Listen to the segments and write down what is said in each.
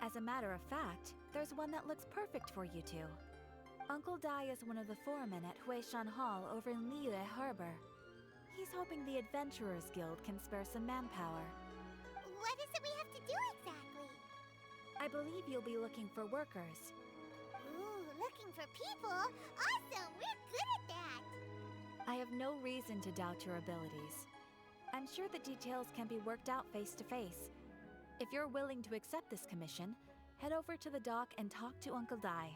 As a matter of fact, there's one that looks perfect for you two. Uncle Dai is one of the foremen at Huishan Hall over in Liyue Harbor. He's hoping the Adventurers Guild can spare some manpower. What is it we have to do exactly? I believe you'll be looking for workers. Ooh, looking for people? Awesome! We're good at that! I have no reason to doubt your abilities. I'm sure the details can be worked out face to face. If you're willing to accept this commission, head over to the dock and talk to Uncle Dai.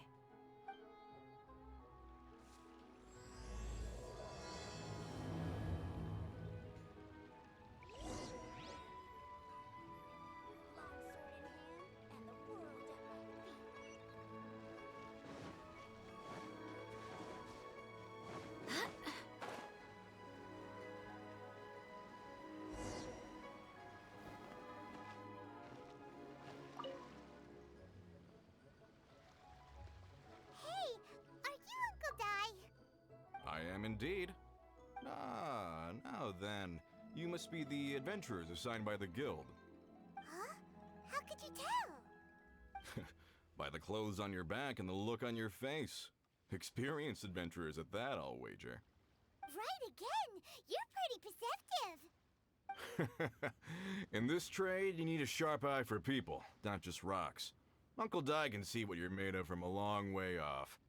I am indeed. Ah, now then. You must be the adventurers assigned by the guild. Huh? How could you tell? By the clothes on your back and the look on your face. Experienced adventurers at that, I'll wager. Right again! You're pretty perceptive! In this trade, you need a sharp eye for people, not just rocks. Uncle Dai can see what you're made of from a long way off.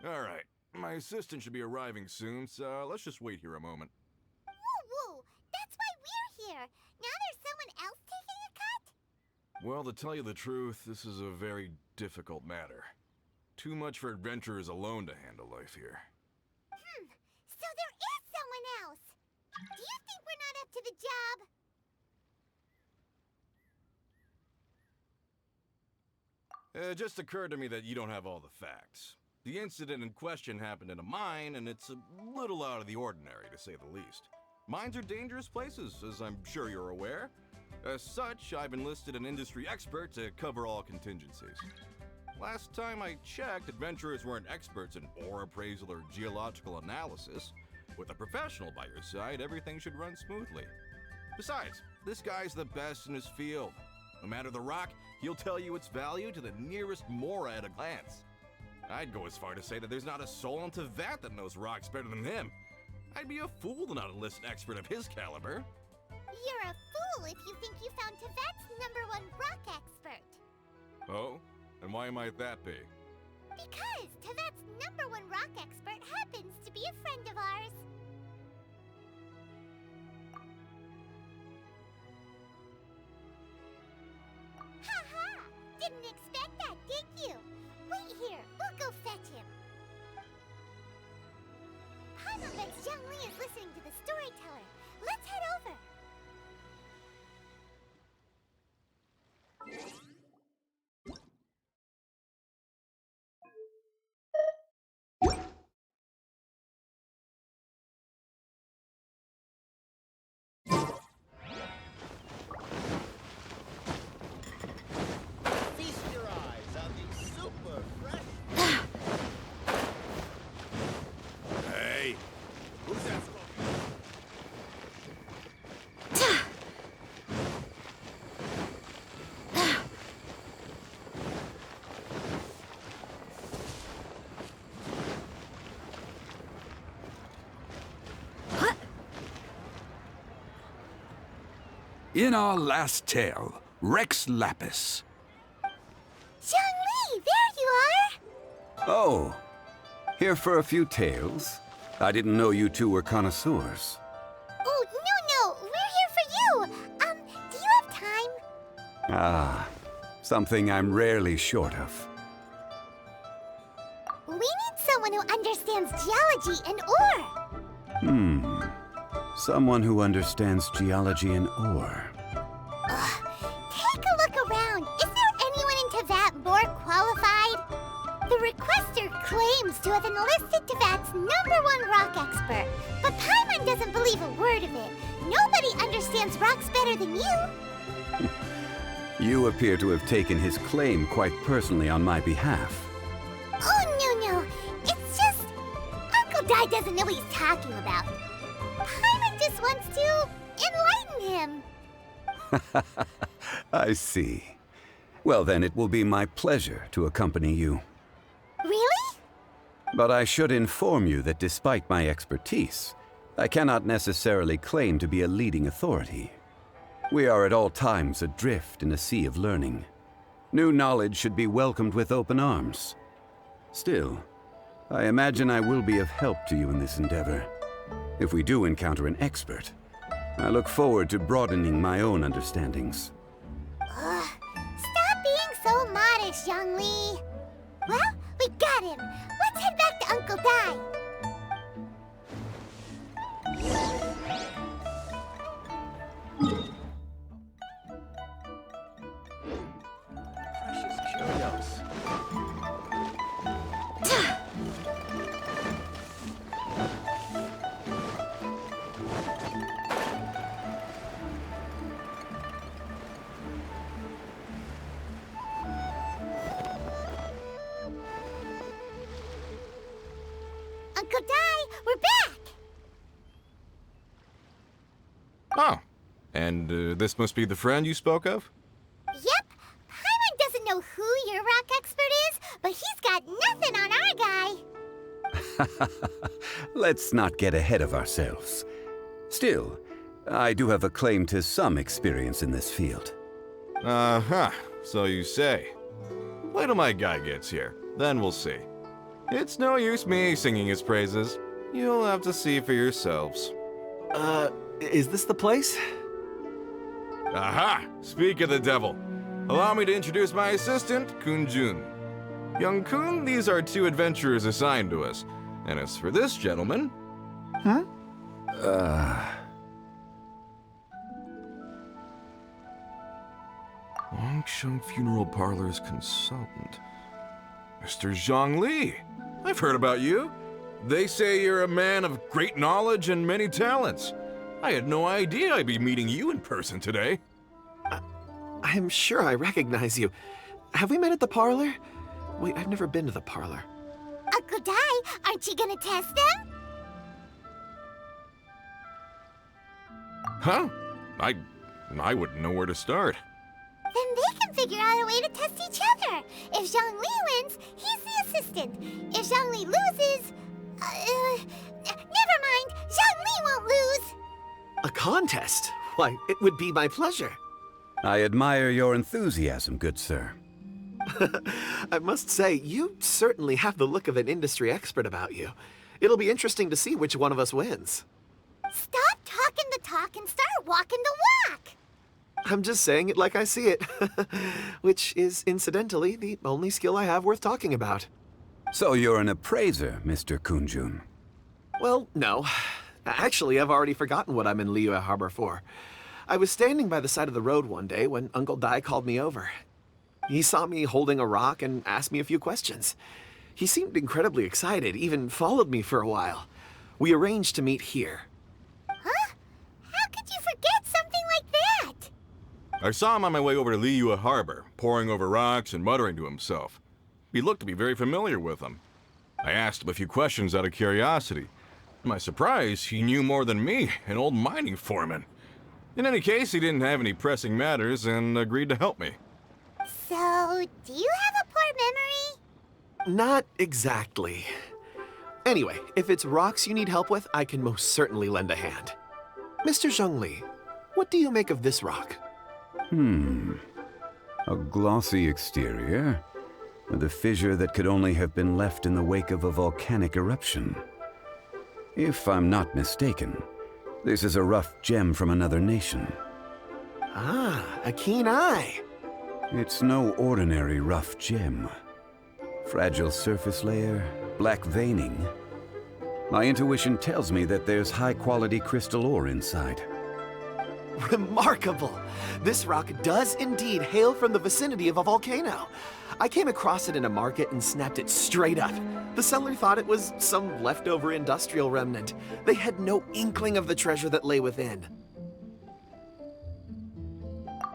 Alright, my assistant should be arriving soon, so let's just wait here a moment. Woo-woo! That's why we're here! Now there's someone else taking a cut? Well, to tell you the truth, this is a very difficult matter. Too much for adventurers alone to handle life here. So there is someone else! Do you think we're not up to the job? It just occurred to me that you don't have all the facts. The incident in question happened in a mine, and it's a little out of the ordinary, to say the least. Mines are dangerous places, as I'm sure you're aware. As such, I've enlisted an industry expert to cover all contingencies. Last time I checked, adventurers weren't experts in ore appraisal or geological analysis. With a professional by your side, everything should run smoothly. Besides, this guy's the best in his field. No matter the rock, he'll tell you its value to the nearest mora at a glance. I'd go as far to say that there's not a soul on Tevat that knows rocks better than him. I'd be a fool to not enlist an expert of his caliber. You're a fool if you think you found Tevat's #1 rock expert. Oh? And why might that be? Because Tevat's #1 rock expert happens to be a friend of ours. Ha-ha! Didn't expect that, did you? Wait here, we'll go fetch him. Paimon bets Zhongli is listening to the storyteller. Let's head over. Feast your eyes on the super fresh. Hey! Who's that smoking? In our last tale, Rex Lapis. Zhongli, there you are! Oh, here for a few tales? I didn't know you two were connoisseurs. Oh, no, we're here for you! Do you have time? Ah, something I'm rarely short of. We need someone who understands geology and ore! Someone who understands geology and ore. Take a look around. Is there anyone in Tevat more qualified? The requester claims to have enlisted Tevat's #1 rock expert, but Paimon doesn't believe a word of it. Nobody understands rocks better than you. You appear to have taken his claim quite personally on my behalf. Oh, no. It's just... Uncle Dai doesn't know what he's talking about. Paimon just wants to enlighten him. I see. Well, then it will be my pleasure to accompany you. Really? But I should inform you that despite my expertise, I cannot necessarily claim to be a leading authority. We are at all times adrift in a sea of learning. New knowledge should be welcomed with open arms. Still, I imagine I will be of help to you in this endeavor. If we do encounter an expert, I look forward to broadening my own understandings. Stop being so modest, Zhongli. Well, we got him. Let's head back to Uncle Dai. Precious curios. Uncle Dai, we're back! Oh, and this must be the friend you spoke of? Yep. Paimon doesn't know who your rock expert is, but he's got nothing on our guy. Let's not get ahead of ourselves. Still, I do have a claim to some experience in this field. Uh-huh, so you say. Wait till my guy gets here, then we'll see. It's no use me singing his praises. You'll have to see for yourselves. Is this the place? Aha! Speak of the devil. Allow me to introduce my assistant, Kun Jun. Young Kun, these are two adventurers assigned to us. And as for this gentleman... Longsheng Funeral Parlor's consultant. Mr. Zhongli. I've heard about you. They say you're a man of great knowledge and many talents. I had no idea I'd be meeting you in person today. I'm sure I recognize you. Have we met at the parlor? Wait, I've never been to the parlor. Uncle Dai, aren't you gonna test them? Huh? I wouldn't know where to start. Then they can figure out a way to test each other. If Zhongli wins, he's the assistant. If Zhongli loses... never mind, Zhongli won't lose. A contest? Why, it would be my pleasure. I admire your enthusiasm, good sir. I must say, you certainly have the look of an industry expert about you. It'll be interesting to see which one of us wins. Stop talking the talk and start walking the walk. I'm just saying it like I see it, which is, incidentally, the only skill I have worth talking about. So you're an appraiser, Mr. Kun Jun. Well, no. Actually, I've already forgotten what I'm in Liyue Harbor for. I was standing by the side of the road one day when Uncle Dai called me over. He saw me holding a rock and asked me a few questions. He seemed incredibly excited, even followed me for a while. We arranged to meet here. Huh? How could you forget something like that? I saw him on my way over to Liyue Harbor, poring over rocks and muttering to himself. He looked to be very familiar with them. I asked him a few questions out of curiosity. To my surprise, he knew more than me, an old mining foreman. In any case, he didn't have any pressing matters and agreed to help me. So, do you have a poor memory? Not exactly. Anyway, if it's rocks you need help with, I can most certainly lend a hand. Mr. Zhongli, what do you make of this rock? A glossy exterior, with a fissure that could only have been left in the wake of a volcanic eruption. If I'm not mistaken, this is a rough gem from another nation. Ah, a keen eye. It's no ordinary rough gem. Fragile surface layer, black veining. My intuition tells me that there's high-quality crystal ore inside. Remarkable! This rock does indeed hail from the vicinity of a volcano. I came across it in a market and snapped it straight up. The seller thought it was some leftover industrial remnant. They had no inkling of the treasure that lay within.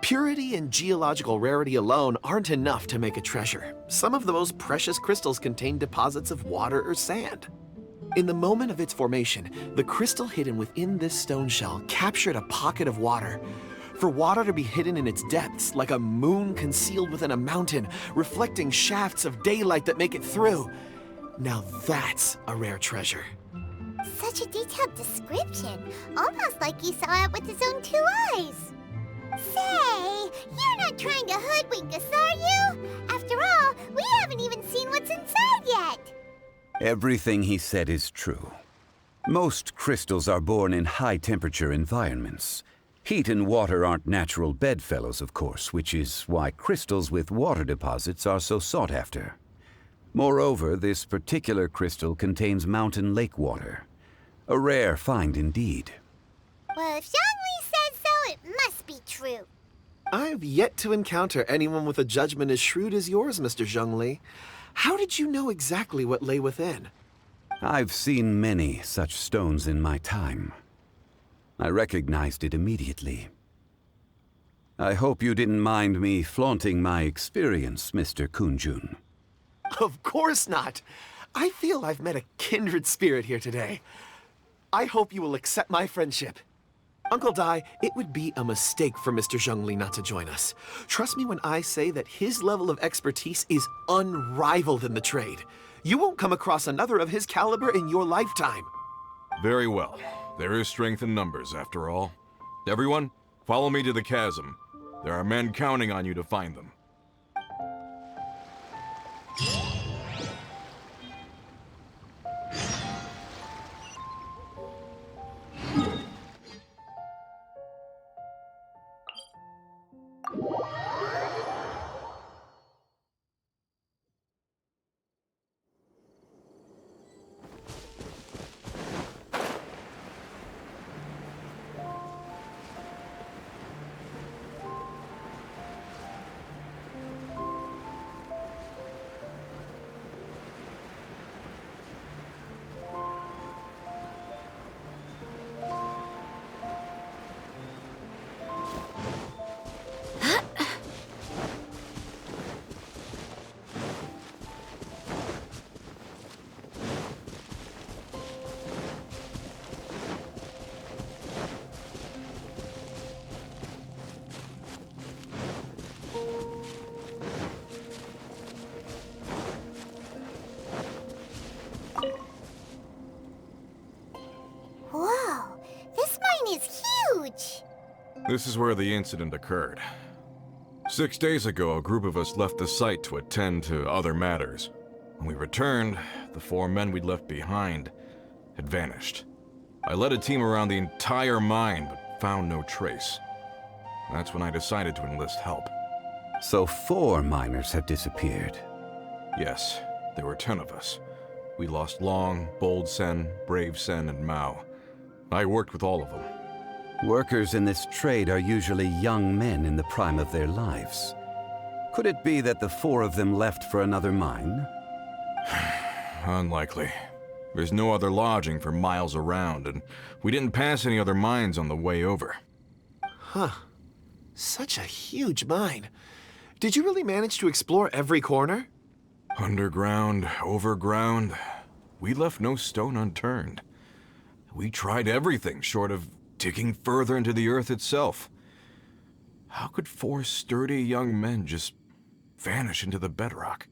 Purity and geological rarity alone aren't enough to make a treasure. Some of the most precious crystals contain deposits of water or sand. In the moment of its formation, the crystal hidden within this stone shell captured a pocket of water. For water to be hidden in its depths, like a moon concealed within a mountain, reflecting shafts of daylight that make it through. Now that's a rare treasure. Such a detailed description, almost like he saw it with his own 2 eyes. Say, you're not trying to hoodwink us, are you? After all, we haven't even seen what's inside yet. Everything he said is true. Most crystals are born in high-temperature environments. Heat and water aren't natural bedfellows, of course, which is why crystals with water deposits are so sought after. Moreover, this particular crystal contains mountain lake water. A rare find indeed. Well, if Zhongli says so, it must be true. I've yet to encounter anyone with a judgment as shrewd as yours, Mr. Zhongli. How did you know exactly what lay within? I've seen many such stones in my time. I recognized it immediately. I hope you didn't mind me flaunting my experience, Mr. Kunjun. Of course not. I feel I've met a kindred spirit here today. I hope you will accept my friendship. Uncle Dai, it would be a mistake for Mr. Zhongli not to join us. Trust me when I say that his level of expertise is unrivaled in the trade. You won't come across another of his caliber in your lifetime. Very well. There is strength in numbers, after all. Everyone, follow me to the chasm. There are men counting on you to find them. Whoa, this mine is huge. This is where the incident occurred. 6 days ago, a group of us left the site to attend to other matters. When we returned, the 4 men we'd left behind had vanished. I led a team around the entire mine, but found no trace. That's when I decided to enlist help. So 4 miners have disappeared. Yes, there were 10 of us. We lost Long, Bold Sen, Brave Sen, and Mao. I worked with all of them. Workers in this trade are usually young men in the prime of their lives. Could it be that the 4 of them left for another mine? Unlikely. There's no other lodging for miles around, and we didn't pass any other mines on the way over. Huh. Such a huge mine. Did you really manage to explore every corner? Underground, overground, we left no stone unturned. We tried everything short of digging further into the earth itself. How could 4 sturdy young men just vanish into the bedrock?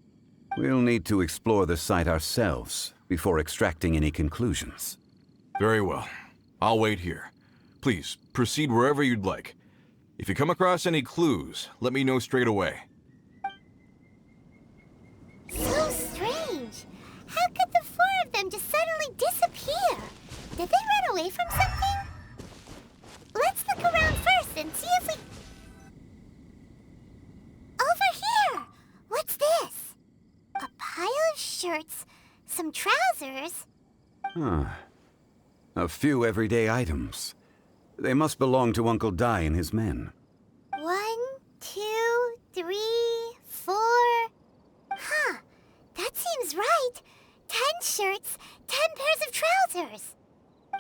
We'll need to explore the site ourselves before extracting any conclusions. Very well. I'll wait here. Please, proceed wherever you'd like. If you come across any clues, let me know straight away. So strange. How could the 4 of them just suddenly disappear? Did they run away from something? Let's look around first and see if we... Over here! What's this? A pile of shirts, some trousers. Huh. A few everyday items. They must belong to Uncle Dai and his men. 1, 2, 3, 4... Huh. That seems right. 10 shirts, 10 pairs of trousers.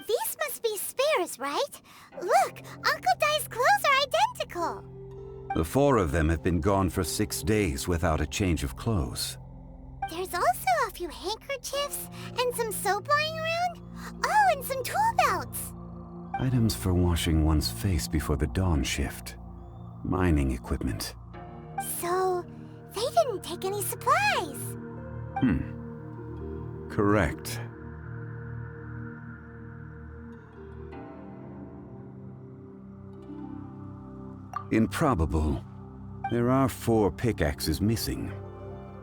These must be spares, right? Look, Uncle Dai's clothes are identical. The 4 of them have been gone for 6 days without a change of clothes. There's also a few handkerchiefs and some soap lying around. Oh, and some tool belts. Items for washing one's face before the dawn shift. Mining equipment. So, they didn't take any supplies. Correct. Improbable. There are 4 pickaxes missing.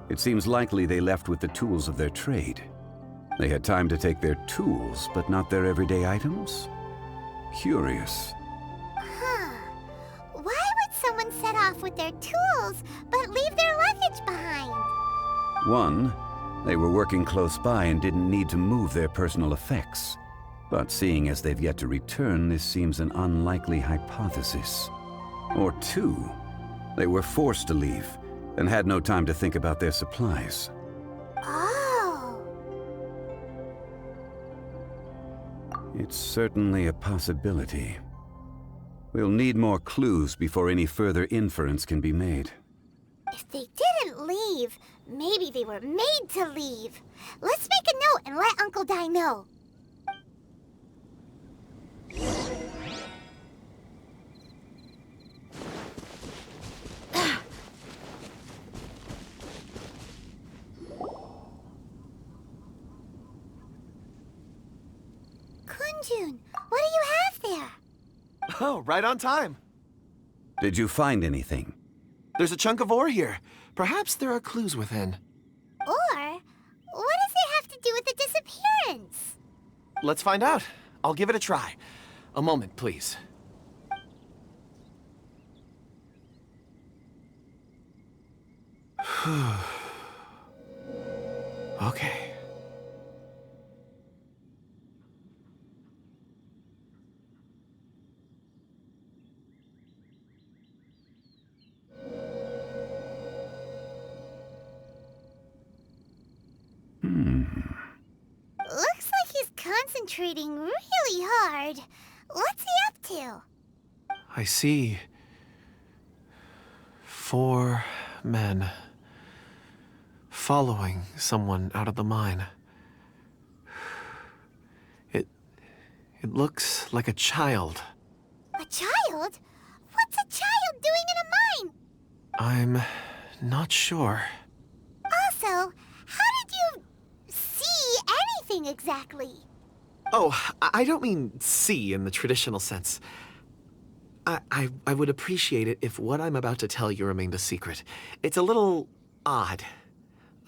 It seems likely they left with the tools of their trade. They had time to take their tools, but not their everyday items? Curious. Huh. Why would someone set off with their tools, but leave their luggage behind? 1, they were working close by and didn't need to move their personal effects. But seeing as they've yet to return, this seems an unlikely hypothesis. Or 2, they were forced to leave and had no time to think about their supplies. Oh. It's certainly a possibility. We'll need more clues before any further inference can be made. If they didn't leave, maybe they were made to leave. Let's make a note and let Uncle Dai know. Kunjun, what do you have there? Oh, right on time. Did you find anything? There's a chunk of ore here. Perhaps there are clues within. Or, what does it have to do with the disappearance? Let's find out. I'll give it a try. A moment, please. Okay. Looks like he's concentrating really hard. What's he up to? I see 4 men following someone out of the mine. It looks like a child. A child? What's a child doing in a mine? I'm not sure. Also, how did you see anything exactly? Oh, I don't mean see in the traditional sense. I would appreciate it if what I'm about to tell you remained a secret. It's a little odd.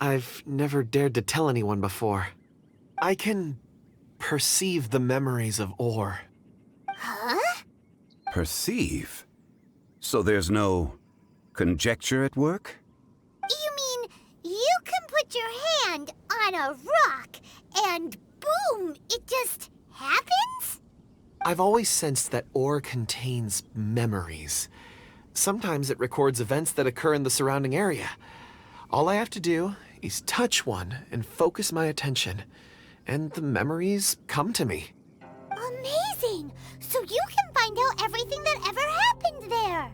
I've never dared to tell anyone before. I can perceive the memories of ore. Huh? Perceive? So there's no conjecture at work? You mean you can put your hand on a rock and boom, it just happens? I've always sensed that ore contains memories. Sometimes it records events that occur in the surrounding area. All I have to do is touch one and focus my attention, and the memories come to me. Amazing! So you can find out everything that ever happened there.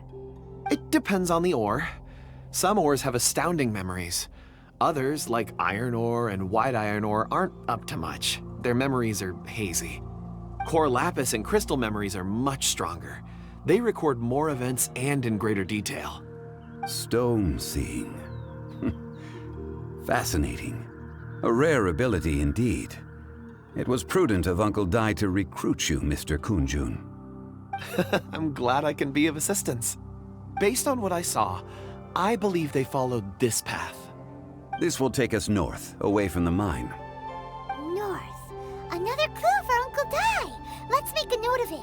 It depends on the ore. Some ores have astounding memories. Others, like iron ore and white iron ore, aren't up to much. Their memories are hazy. Core lapis and crystal memories are much stronger. They record more events and in greater detail. Stone seeing. Fascinating. A rare ability indeed. It was prudent of Uncle Dai to recruit you, Mr. Kunjun. I'm glad I can be of assistance. Based on what I saw, I believe they followed this path. This will take us north, away from the mine. North. Another clue for Uncle Dai. Let's make a note of it.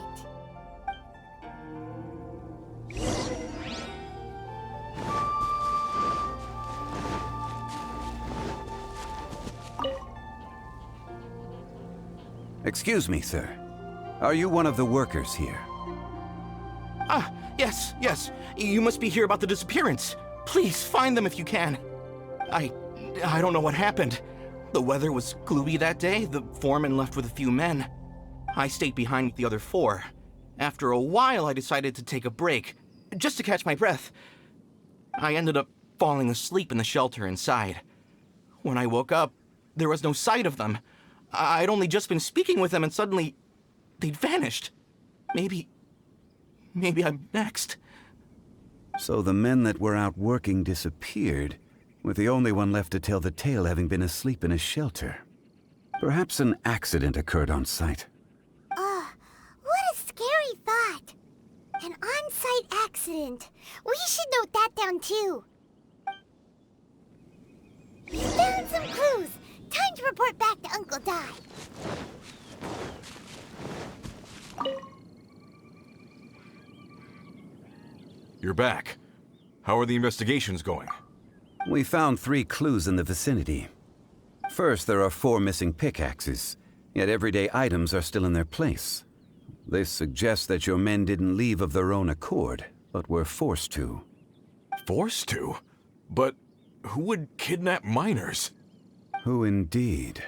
Excuse me, sir. Are you one of the workers here? Ah, yes. You must be here about the disappearance. Please, find them if you can. I don't know what happened. The weather was gloomy that day. The foreman left with a few men. I stayed behind with the other 4. After a while, I decided to take a break, just to catch my breath. I ended up falling asleep in the shelter inside. When I woke up, there was no sight of them. I'd only just been speaking with them and suddenly, they'd vanished. Maybe I'm next. So the men that were out working disappeared, with the only one left to tell the tale having been asleep in a shelter. Perhaps an accident occurred on site. What a scary thought. An on-site accident. We should note that down too. Found some clues. Time to report back to Uncle Di. You're back. How are the investigations going? We found 3 clues in the vicinity. First, there are 4 missing pickaxes, yet everyday items are still in their place. This suggests that your men didn't leave of their own accord, but were forced to. Forced to? But who would kidnap miners? Who indeed?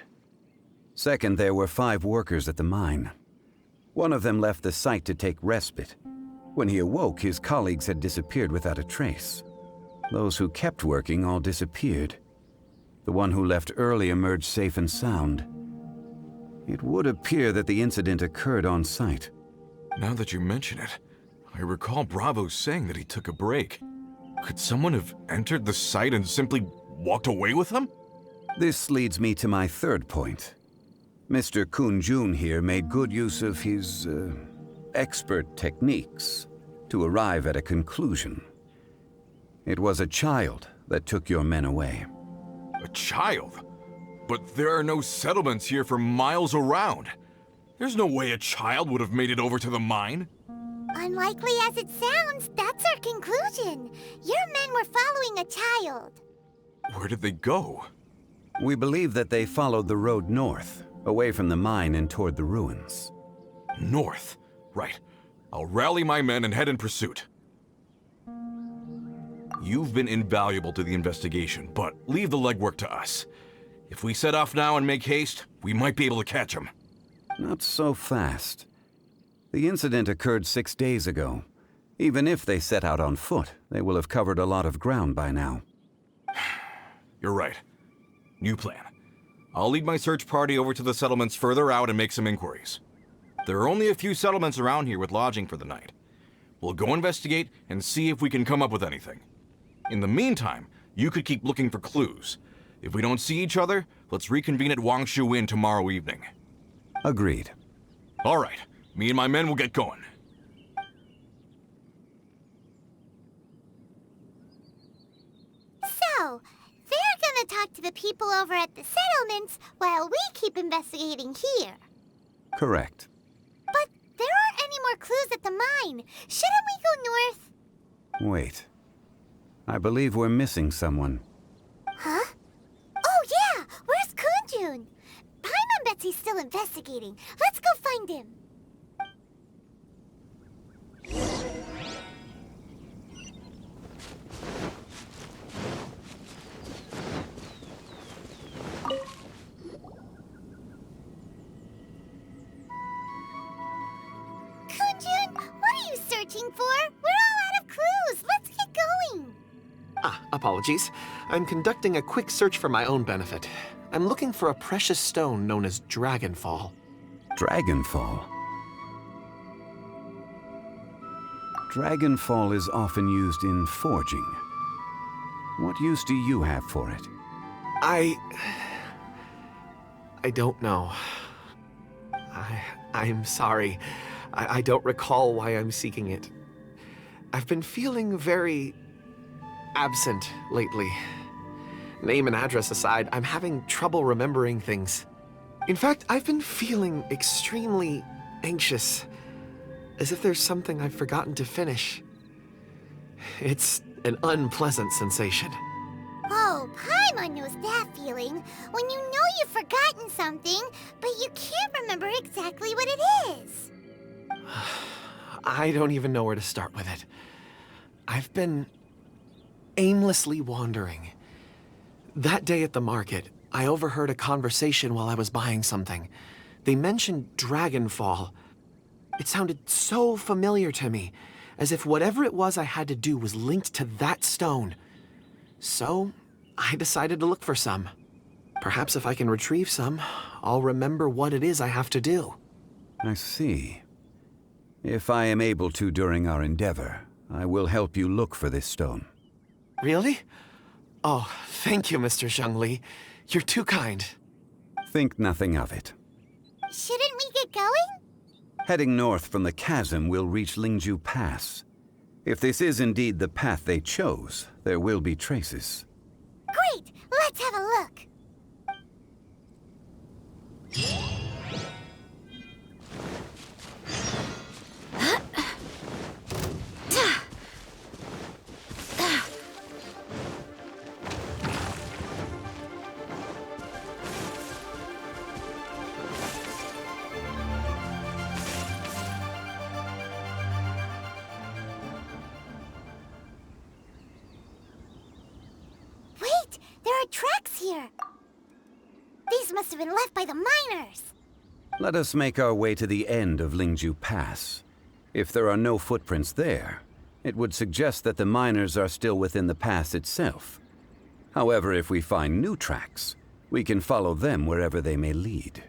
Second, there were 5 workers at the mine. One of them left the site to take respite. When he awoke, his colleagues had disappeared without a trace. Those who kept working all disappeared. The one who left early emerged safe and sound. It would appear that the incident occurred on site. Now that you mention it, I recall Bravo saying that he took a break. Could someone have entered the site and simply walked away with him? This leads me to my third point. Mr. Kun-jun here made good use of his, expert techniques to arrive at a conclusion. It was a child that took your men away. A child? But there are no settlements here for miles around. There's no way a child would have made it over to the mine. Unlikely as it sounds, that's our conclusion. Your men were following a child. Where did they go? We believe that they followed the road north, away from the mine and toward the ruins. North? Right. I'll rally my men and head in pursuit. You've been invaluable to the investigation, but leave the legwork to us. If we set off now and make haste, we might be able to catch them. Not so fast. The incident occurred 6 days ago. Even if they set out on foot, they will have covered a lot of ground by now. You're right. New plan. I'll lead my search party over to the settlements further out and make some inquiries. There are only a few settlements around here with lodging for the night. We'll go investigate and see if we can come up with anything. In the meantime, you could keep looking for clues. If we don't see each other, let's reconvene at Wangshu Inn tomorrow evening. Agreed. All right. Me and my men will get going. So, they're gonna talk to the people over at the settlements while we keep investigating here. Correct. But there aren't any more clues at the mine. Shouldn't we go north? Wait. I believe we're missing someone. Huh? Oh yeah! Where's Kunjun? Paimon bets he's still investigating. Let's go find him. Kunjun, what are you searching for? We're all out of clues. Let's get going. Apologies. I'm conducting a quick search for my own benefit. I'm looking for a precious stone known as Dragonfall. Dragonfall? Dragonfall is often used in forging. What use do you have for it? I don't know. I'm sorry. I don't recall why I'm seeking it. I've been feeling very absent lately. Name and address aside, I'm having trouble remembering things. In fact, I've been feeling extremely anxious, as if there's something I've forgotten to finish. It's an unpleasant sensation. Oh, Paimon knows that feeling. When you know you've forgotten something, but you can't remember exactly what it is. I don't even know where to start with it. I've been aimlessly wandering. That day at the market, I overheard a conversation while I was buying something. They mentioned Dragonfall. It sounded so familiar to me, as if whatever it was I had to do was linked to that stone. So, I decided to look for some. Perhaps if I can retrieve some, I'll remember what it is I have to do. I see. If I am able to during our endeavor, I will help you look for this stone. Really? Oh, thank you, Mr. Zhongli. You're too kind. Think nothing of it. Shouldn't we get going? Heading north from the chasm, we'll reach Lingju Pass. If this is indeed the path they chose, there will be traces. Great! Let's have a look! Wait! There are tracks here! These must have been left by the miners! Let us make our way to the end of Lingju Pass. If there are no footprints there, it would suggest that the miners are still within the pass itself. However, if we find new tracks, we can follow them wherever they may lead.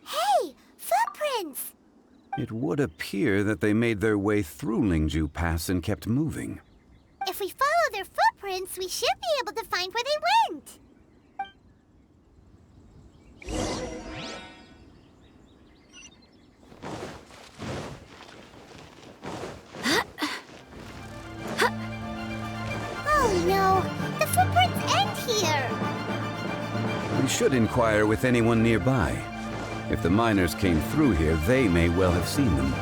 Hey! Footprints! It would appear that they made their way through Lingju Pass and kept moving. If we follow their footprints, we should be able to find where they went! Oh no! The footprints end here! We should inquire with anyone nearby. If the miners came through here, they may well have seen them.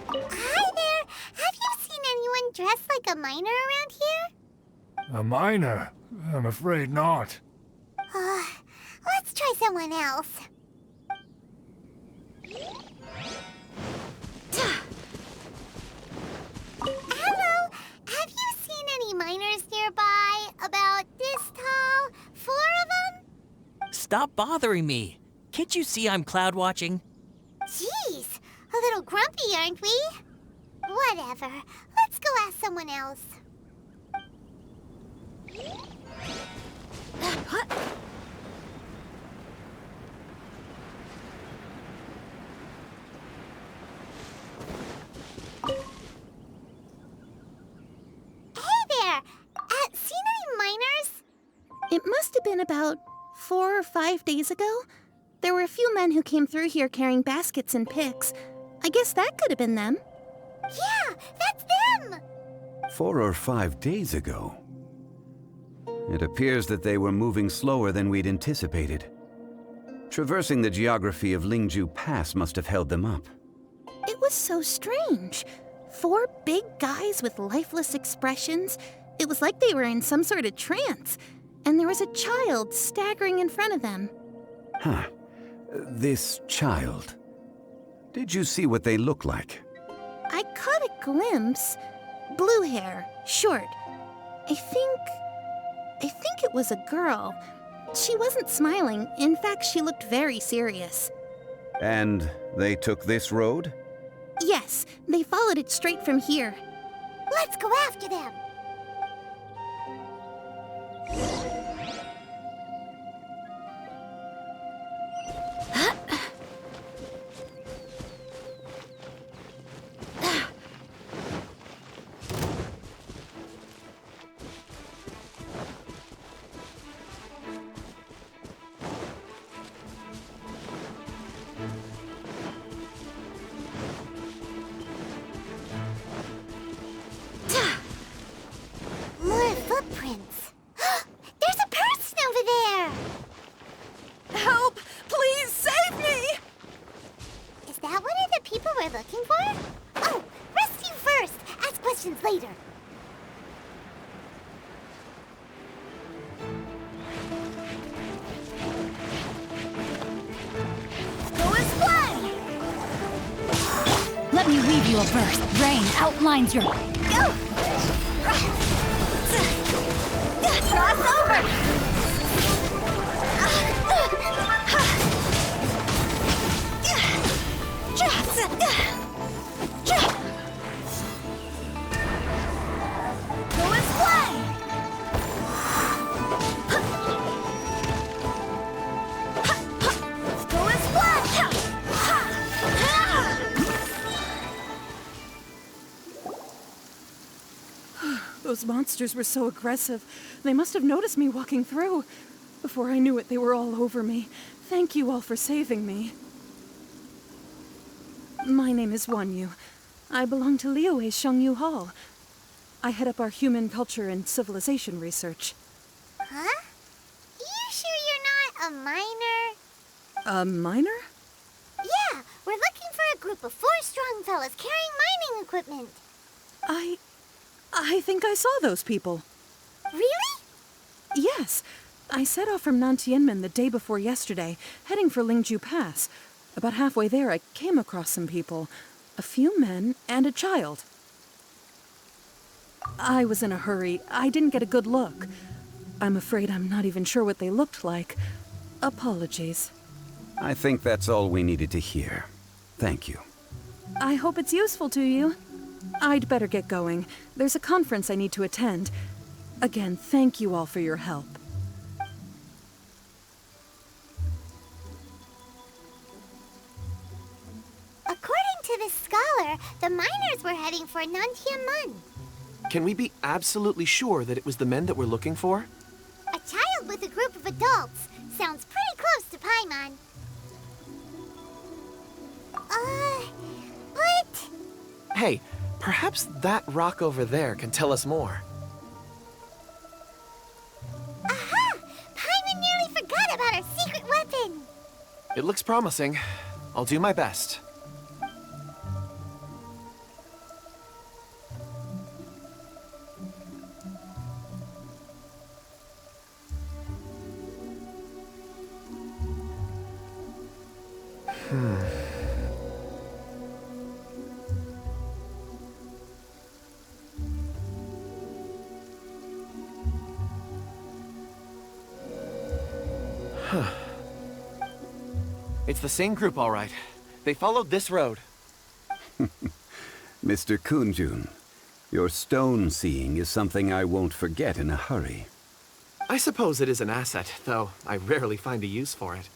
Hi there! Have you seen anyone dressed like a miner around here? A miner? I'm afraid not. Let's try someone else. Hello! Have you seen any miners nearby? About this tall? 4 of them? Stop bothering me. Can't you see I'm cloud watching? Jeez! A little grumpy, aren't we? Whatever. Let's go ask someone else. Hey there! Seen any miners? It must have been about 4 or 5 days ago. There were a few men who came through here carrying baskets and picks. I guess that could have been them. Yeah, that's them! 4 or 5 days ago. It appears that they were moving slower than we'd anticipated. Traversing the geography of Lingju Pass must have held them up. It was so strange. 4 big guys with lifeless expressions. It was like they were in some sort of trance. And there was a child staggering in front of them. Huh. This child. Did you see what they look like? I caught a glimpse. Blue hair, short. I think it was a girl. She wasn't smiling. In fact, she looked very serious. And they took this road? Yes, they followed it straight from here. Let's go after them! More footprints. There's a person over there! give you a burst. Rain outlines your... Go! Cross over! Go and fly! Go and fly! Those monsters were so aggressive. They must have noticed me walking through. Before I knew it, they were all over me. Thank you all for saving me. My name is Wanyu. I belong to Liyue Shengyu Hall. I head up our human culture and civilization research. Huh? You sure you're not a miner? A miner? Yeah, we're looking for a group of 4 strong fellas carrying mining equipment. I think I saw those people. Really? Yes. I set off from Nantianmen the day before yesterday, heading for Lingju Pass. About halfway there, I came across some people. A few men and a child. I was in a hurry. I didn't get a good look. I'm afraid I'm not even sure what they looked like. Apologies. I think that's all we needed to hear. Thank you. I hope it's useful to you. I'd better get going. There's a conference I need to attend. Again, thank you all for your help. According to this scholar, the miners were heading for Nantianmen. Can we be absolutely sure that it was the men that we're looking for? A child with a group of adults. Sounds pretty close to Paimon. But... Hey, perhaps that rock over there can tell us more. Aha! Paimon nearly forgot about our secret weapon! It looks promising. I'll do my best. It's the same group, all right. They followed this road. Mr. Kunjun, your stone seeing is something I won't forget in a hurry. I suppose it is an asset, though I rarely find a use for it.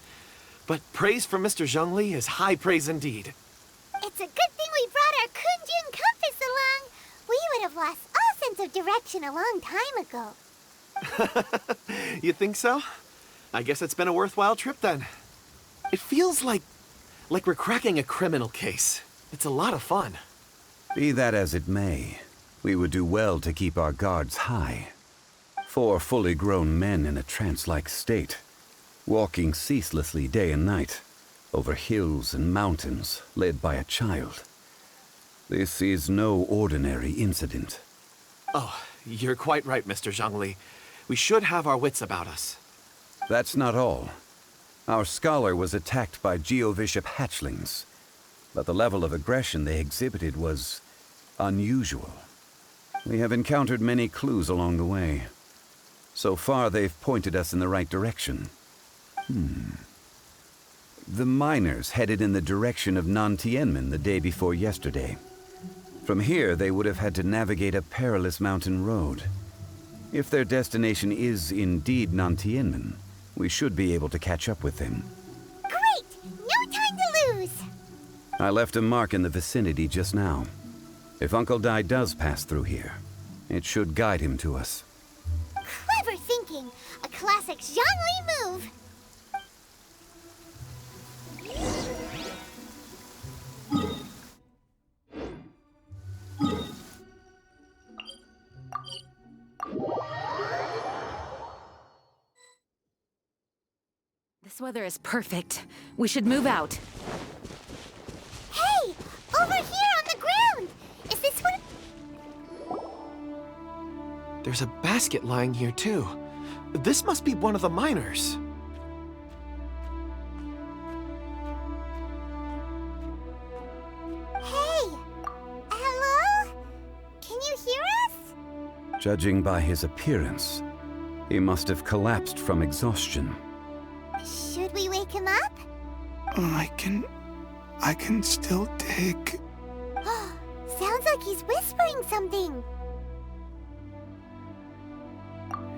But praise from Mr. Zhongli is high praise indeed. It's a good thing we brought our Kunjun compass along. We would have lost all sense of direction a long time ago. You think so? I guess it's been a worthwhile trip then. It feels like we're cracking a criminal case. It's a lot of fun. Be that as it may, we would do well to keep our guards high. 4 fully grown men in a trance-like state, walking ceaselessly day and night, over hills and mountains, led by a child. This is no ordinary incident. Oh, you're quite right, Mr. Zhongli. We should have our wits about us. That's not all. Our scholar was attacked by Geovishap hatchlings, but the level of aggression they exhibited was unusual. We have encountered many clues along the way. So far, they've pointed us in the right direction. The miners headed in the direction of Nantianmen the day before yesterday. From here, they would have had to navigate a perilous mountain road. If their destination is indeed Nantianmen, we should be able to catch up with them. Great! No time to lose! I left a mark in the vicinity just now. If Uncle Dai does pass through here, it should guide him to us. Clever thinking! A classic Zhongli move! This weather is perfect. We should move out. Hey! Over here on the ground! Is this what... There's a basket lying here, too. This must be one of the miners. Hey! Judging by his appearance, he must have collapsed from exhaustion. Should we wake him up? I can still dig. Sounds like he's whispering something.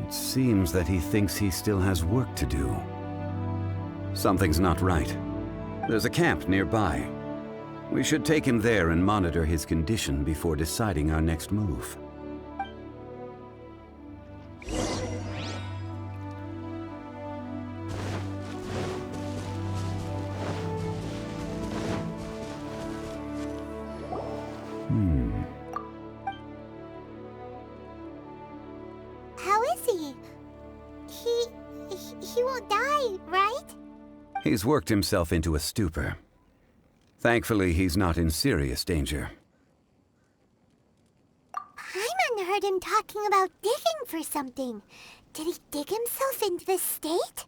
It seems that he thinks he still has work to do. Something's not right. There's a camp nearby. We should take him there and monitor his condition before deciding our next move. How is he? He won't die, right? He's worked himself into a stupor. Thankfully, he's not in serious danger. Paimon heard him talking about digging for something. Did he dig himself into this state?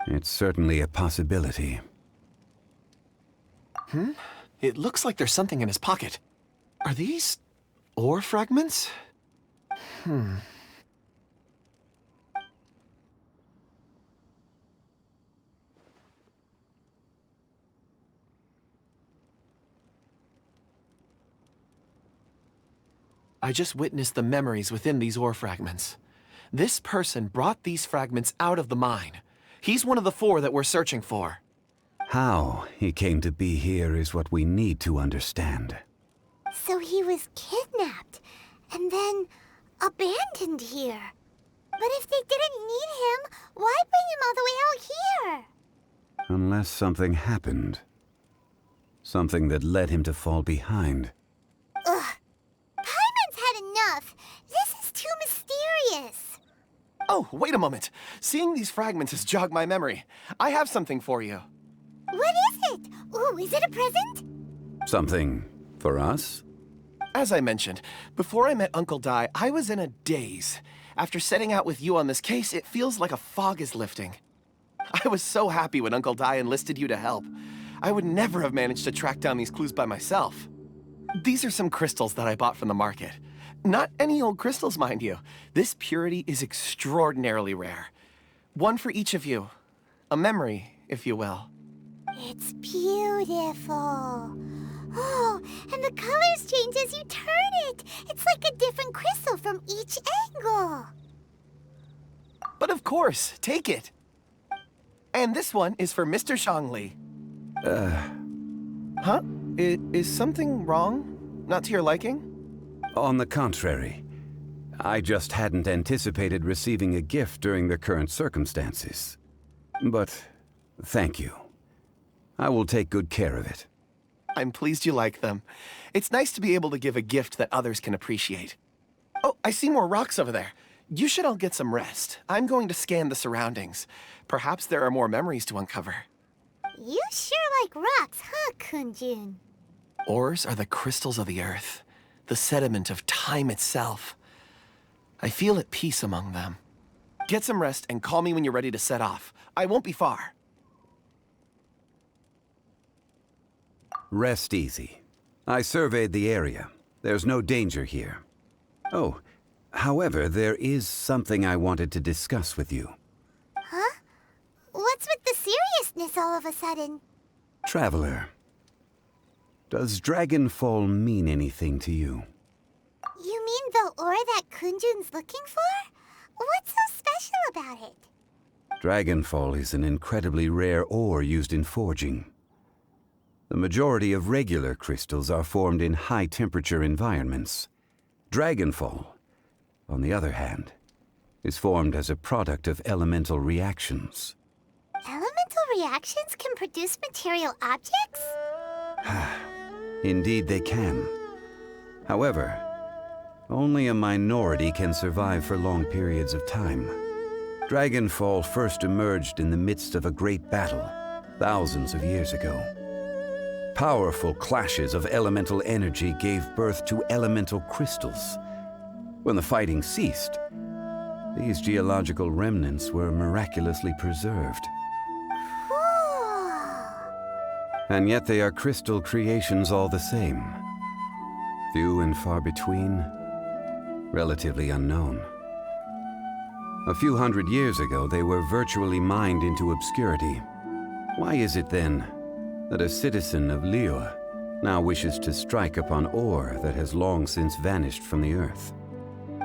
It's certainly a possibility. It looks like there's something in his pocket. Are these ore fragments? I just witnessed the memories within these ore fragments. This person brought these fragments out of the mine. He's one of the 4 that we're searching for. How he came to be here is what we need to understand. So he was kidnapped, and then abandoned here. But if they didn't need him, why bring him all the way out here? Unless something happened. Something that led him to fall behind. Ugh. Paimon's had enough. This is too mysterious. Oh, wait a moment. Seeing these fragments has jogged my memory. I have something for you. What is it? Ooh, is it a present? Something for us? As I mentioned, before I met Uncle Dai, I was in a daze. After setting out with you on this case, it feels like a fog is lifting. I was so happy when Uncle Dai enlisted you to help. I would never have managed to track down these clues by myself. These are some crystals that I bought from the market. Not any old crystals, mind you. This purity is extraordinarily rare. One for each of you. A memory, if you will. It's beautiful. Oh, and the colors change as you turn it. It's like a different crystal from each angle. But of course, take it. And this one is for Mr. Zhongli. Huh? Is something wrong? Not to your liking? On the contrary. I just hadn't anticipated receiving a gift during the current circumstances. But thank you. I will take good care of it. I'm pleased you like them. It's nice to be able to give a gift that others can appreciate. Oh, I see more rocks over there. You should all get some rest. I'm going to scan the surroundings. Perhaps there are more memories to uncover. You sure like rocks, huh, Kunjun? Ores are the crystals of the earth, the sediment of time itself. I feel at peace among them. Get some rest and call me when you're ready to set off. I won't be far. Rest easy. I surveyed the area. There's no danger here. Oh, however, there is something I wanted to discuss with you. Huh? What's with the seriousness all of a sudden? Traveler, does Dragonfall mean anything to you? You mean the ore that Kunjun's looking for? What's so special about it? Dragonfall is an incredibly rare ore used in forging. The majority of regular crystals are formed in high-temperature environments. Dragonfall, on the other hand, is formed as a product of elemental reactions. Elemental reactions can produce material objects? Indeed they can. However, only a minority can survive for long periods of time. Dragonfall first emerged in the midst of a great battle, thousands of years ago. Powerful clashes of elemental energy gave birth to elemental crystals. When the fighting ceased, these geological remnants were miraculously preserved. And yet they are crystal creations all the same. Few and far between, relatively unknown. A few hundred years ago, they were virtually mined into obscurity. Why is it then that a citizen of Liyue now wishes to strike upon ore that has long since vanished from the earth?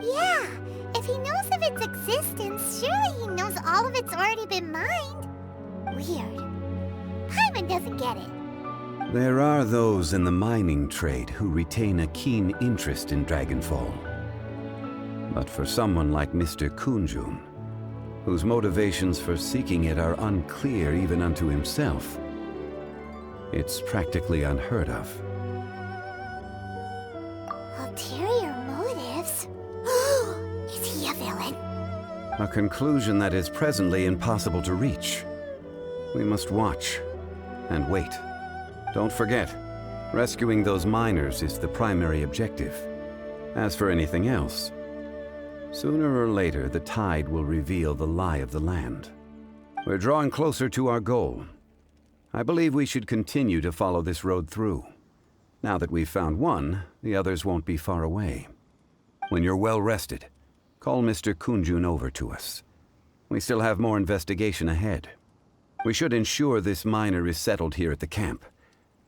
Yeah, if he knows of its existence, surely he knows all of it's already been mined. Weird. Paimon doesn't get it. There are those in the mining trade who retain a keen interest in Dragonfall. But for someone like Mr. Kunjun, whose motivations for seeking it are unclear even unto himself, it's practically unheard of. Ulterior motives? Is he a villain? A conclusion that is presently impossible to reach. We must watch and wait. Don't forget, rescuing those miners is the primary objective. As for anything else, sooner or later the tide will reveal the lie of the land. We're drawing closer to our goal. I believe we should continue to follow this road through. Now that we've found one, the others won't be far away. When you're well rested, call Mr. Kunjun over to us. We still have more investigation ahead. We should ensure this miner is settled here at the camp.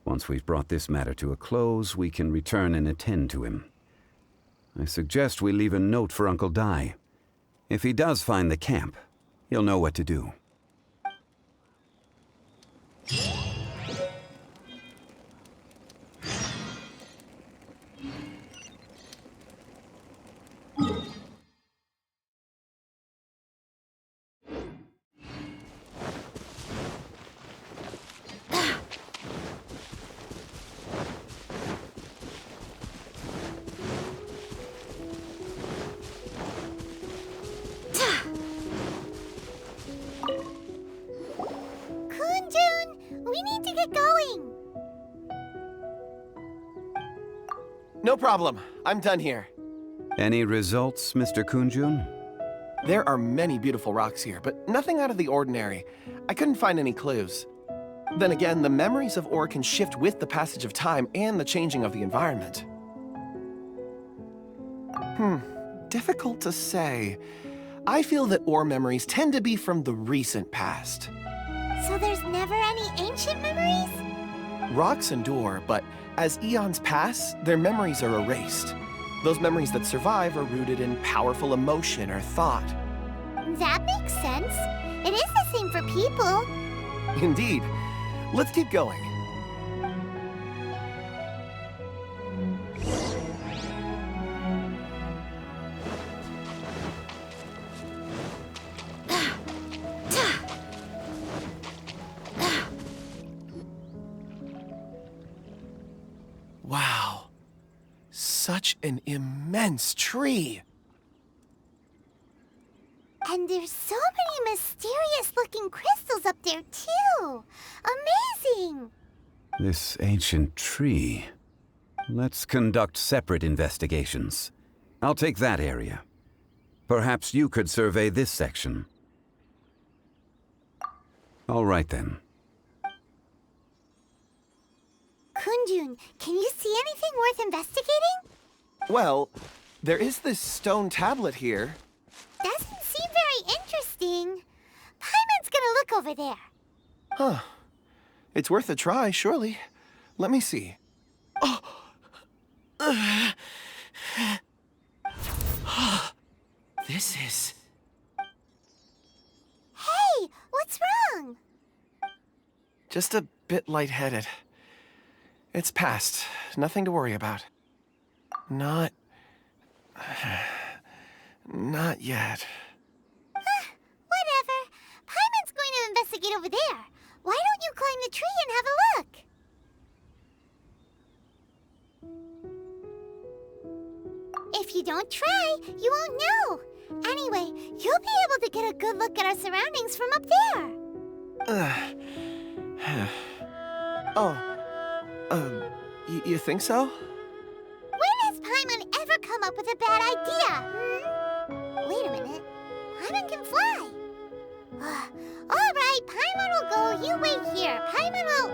Once we've brought this matter to a close, we can return and attend to him. I suggest we leave a note for Uncle Dai. If he does find the camp, he'll know what to do. No problem. I'm done here. Any results, Mr. Kunjun? There are many beautiful rocks here, but nothing out of the ordinary. I couldn't find any clues. Then again, the memories of ore can shift with the passage of time and the changing of the environment. Difficult to say. I feel that ore memories tend to be from the recent past. So there's never any ancient memories? Rocks endure, but as eons pass, their memories are erased. Those memories that survive are rooted in powerful emotion or thought. That makes sense. It is the same for people. Indeed. Let's keep going. Wow. Such an immense tree. And there's so many mysterious-looking crystals up there, too. Amazing! This ancient tree. Let's conduct separate investigations. I'll take that area. Perhaps you could survey this section. All right, then. Kunjun, can you see anything worth investigating? Well, there is this stone tablet here. Doesn't seem very interesting. Paimon's gonna look over there. Huh. It's worth a try, surely. Let me see. Oh! This is... Hey, what's wrong? just a bit lightheaded. It's past. Nothing to worry about. Not yet. Whatever. Paimon's going to investigate over there. Why don't you climb the tree and have a look? If you don't try, you won't know. Anyway, you'll be able to get a good look at our surroundings from up there. You think so? When has Paimon ever come up with a bad idea? Wait a minute. Paimon can fly. All right, Paimon will go. You wait here. Paimon will...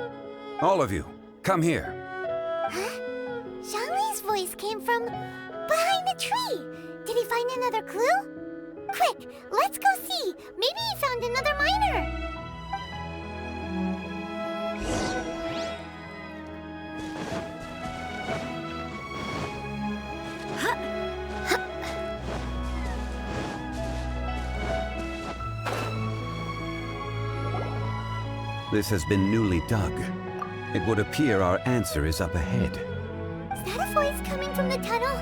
All of you, come here. Huh? Zhongli's voice came from behind the tree. clue? Quick, let's go see. Maybe he found another miner. This has been newly dug. It would appear our answer is up ahead. Is that a voice coming from the tunnel?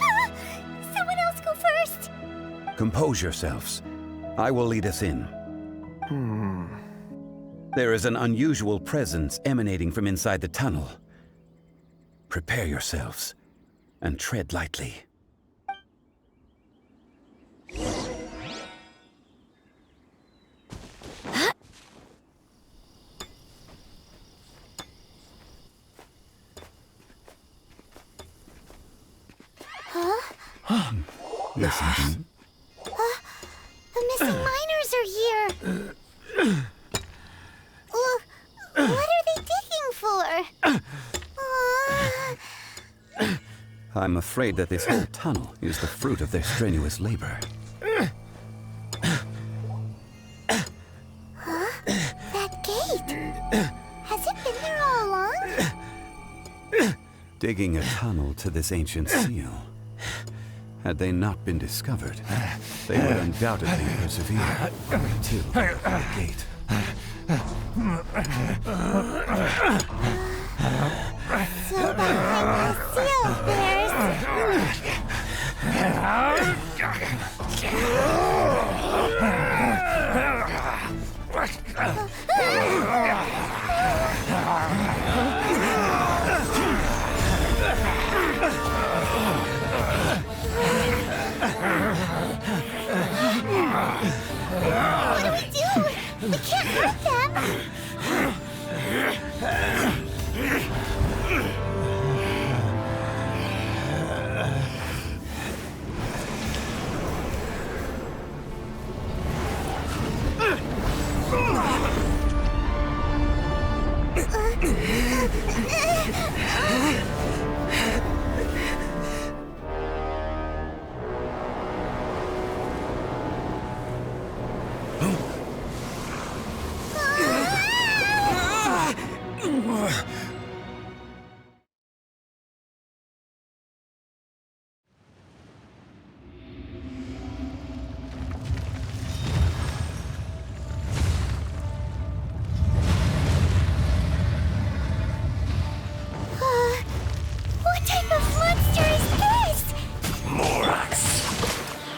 Ah! Someone else go first! Compose yourselves. I will lead us in. There is an unusual presence emanating from inside the tunnel. Prepare yourselves and tread lightly. Listen. The missing miners are here. What are they digging for? I'm afraid that this whole tunnel is the fruit of their strenuous labor. That gate. Has it been there all along? Digging a tunnel to this ancient seal. Had they not been discovered, they would undoubtedly persevere till the gate. So behind the seal, there's... What do we do? We can't hurt them!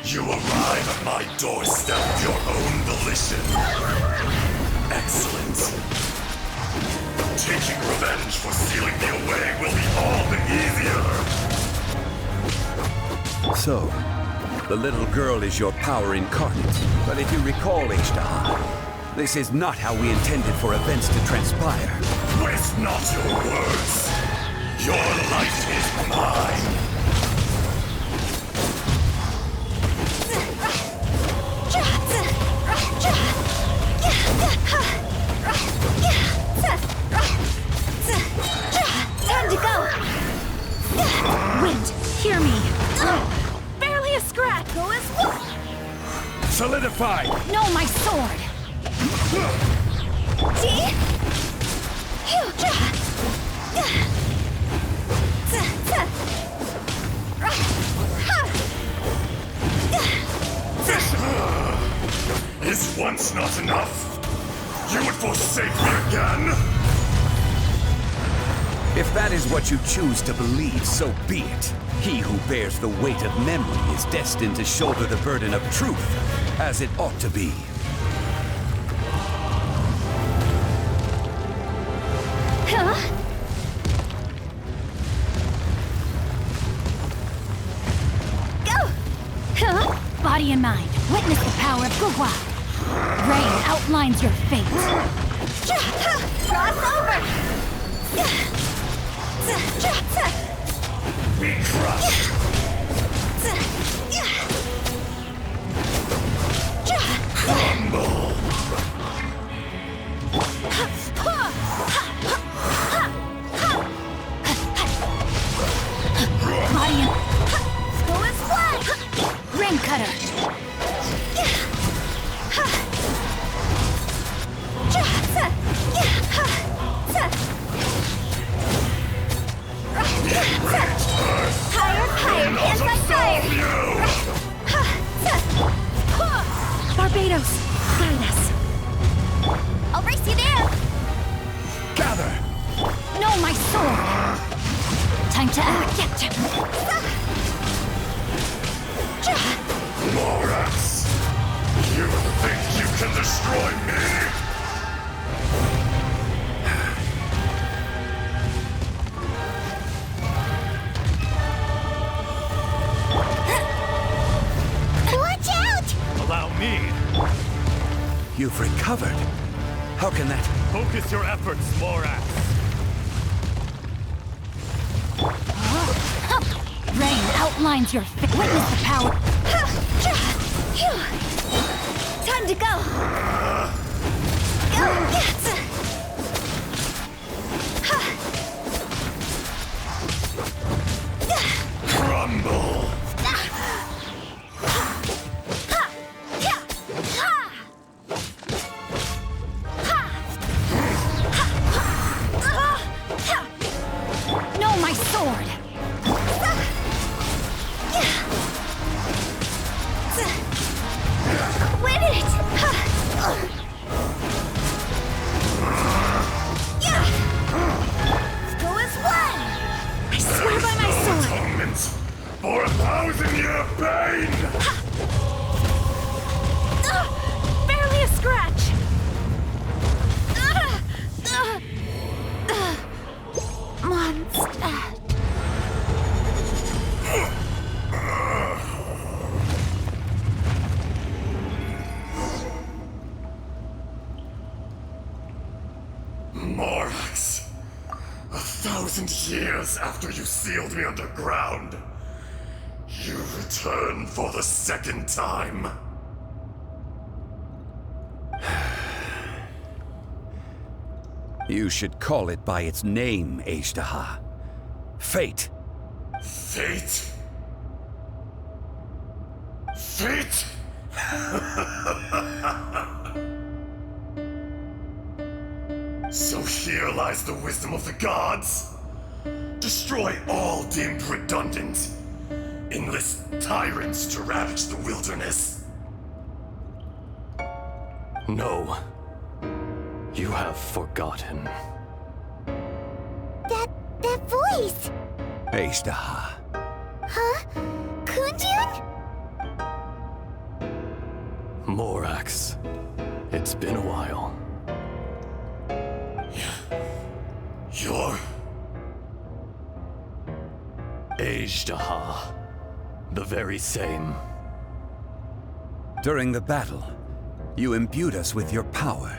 You arrive at my doorstep of your own volition. Excellent. Taking revenge for stealing me away will be all the easier. So, the little girl is your power incarnate. But if you recall, Ishtar, this is not how we intended for events to transpire. Waste not your words. Your life is mine. Time to go! Wind, hear me. Barely a scratch. Go as well. Solidify! No, my sword! See? Is once not enough? You would forsake me again? If that is what you choose to believe, so be it. He who bears the weight of memory is destined to shoulder the burden of truth, as it ought to be. Body and mind, witness the power of Gugwa. Rain outlines your fate. Cross over! Be crushed! Humble! Body and... Go as one! Ring cutter! Barbados, guide us. I'll race you there! Gather! No, my sword! Time to act. Morax! You think you can destroy me? Watch out! Allow me! You've recovered. How can that... Focus your efforts, Morax. Rain outlines your face. Witness the power. Time to go! Crumble! No, my sword! Win it! Go as one! I swear by my sword! Atonement for 1,000-year pain! Barely a scratch! Monster! Morax, 1,000 years after you sealed me underground, you return for the second time. You should call it by its name, Azhdaha. Fate. Fate? Fate? So here lies the wisdom of the gods. Destroy all deemed redundant. Enlist tyrants to ravage the wilderness. No. You have forgotten. That voice! Azhdaha. Huh? Kunjun? Morax. It's been a while. You're... Azhdaha. The very same. During the battle, you imbued us with your power.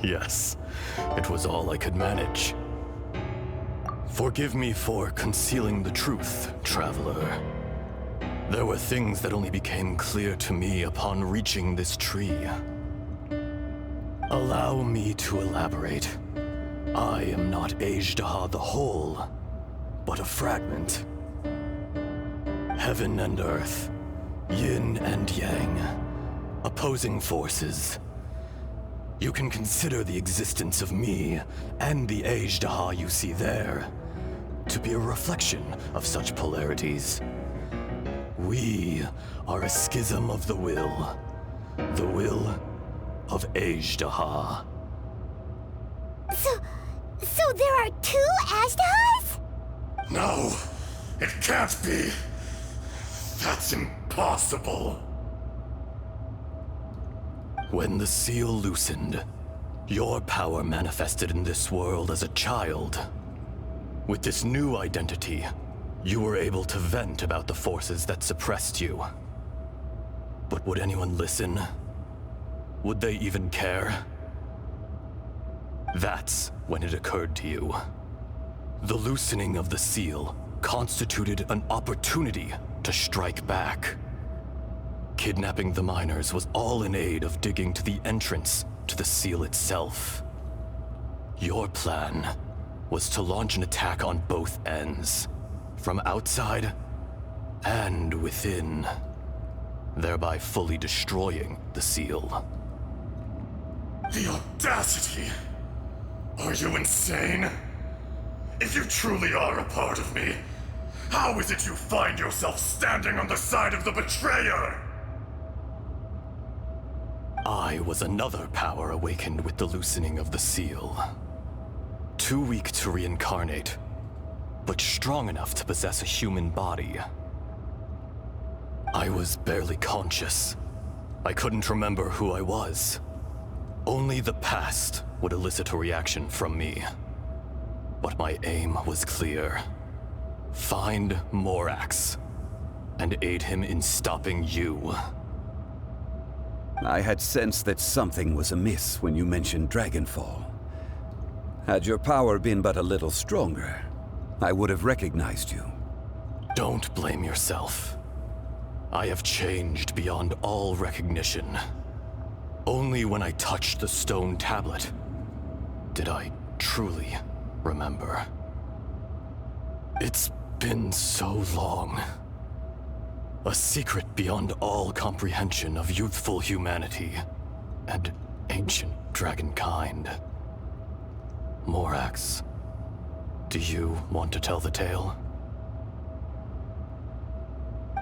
Yes, it was all I could manage. Forgive me for concealing the truth, traveler. There were things that only became clear to me upon reaching this tree. Allow me to elaborate. I am not Azhdaha the whole, but a fragment. Heaven and earth, yin and yang, opposing forces. You can consider the existence of me and the Azhdaha you see there to be a reflection of such polarities. We are a schism of the will of Azhdaha. So there are two Azhdahas? No, it can't be. That's impossible. When the seal loosened, your power manifested in this world as a child. With this new identity, you were able to vent about the forces that suppressed you. But would anyone listen? Would they even care? That's when it occurred to you. The loosening of the seal constituted an opportunity to strike back. Kidnapping the miners was all in aid of digging to the entrance to the seal itself. Your plan was to launch an attack on both ends, from outside and within, thereby fully destroying the seal. The audacity! Are you insane? If you truly are a part of me, how is it you find yourself standing on the side of the betrayer? I was another power awakened with the loosening of the seal. Too weak to reincarnate, but strong enough to possess a human body. I was barely conscious. I couldn't remember who I was. Only the past would elicit a reaction from me. But my aim was clear. Find Morax, and aid him in stopping you. I had sensed that something was amiss when you mentioned Dragonfall. Had your power been but a little stronger, I would have recognized you. Don't blame yourself. I have changed beyond all recognition. Only when I touched the stone tablet did I truly remember. It's been so long. A secret beyond all comprehension of youthful humanity and ancient dragonkind. Morax, do you want to tell the tale?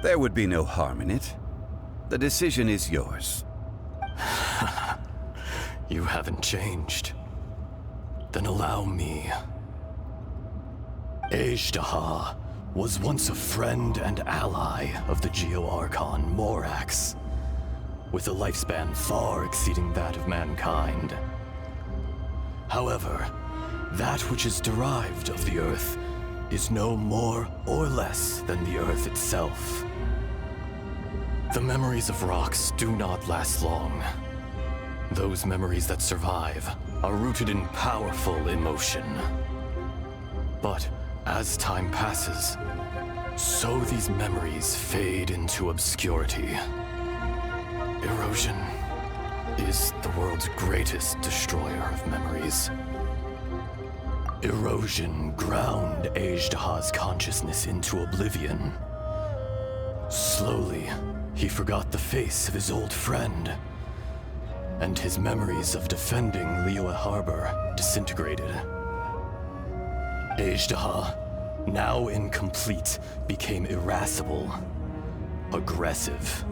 There would be no harm in it. The decision is yours. You haven't changed. Then allow me. Ejdaha was once a friend and ally of the Geo-Archon Morax, with a lifespan far exceeding that of mankind. However, that which is derived of the Earth is no more or less than the Earth itself. The memories of rocks do not last long. Those memories that survive are rooted in powerful emotion. But as time passes, so these memories fade into obscurity. Erosion is the world's greatest destroyer of memories. Erosion ground Ejdaha's consciousness into oblivion. Slowly, he forgot the face of his old friend, and his memories of defending Liyue Harbor disintegrated. Ejdaha, now incomplete, became irascible, aggressive.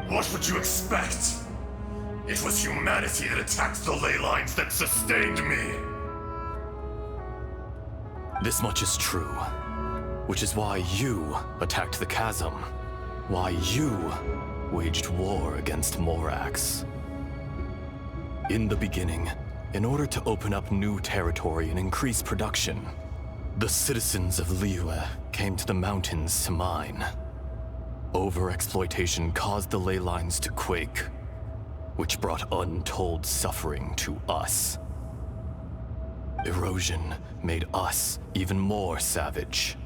What would you expect? It was humanity that attacked the ley lines that sustained me. This much is true, which is why you attacked the chasm, why you waged war against Morax. In the beginning, in order to open up new territory and increase production, the citizens of Liyue came to the mountains to mine. Overexploitation caused the ley lines to quake, which brought untold suffering to us. Erosion made us even more savage.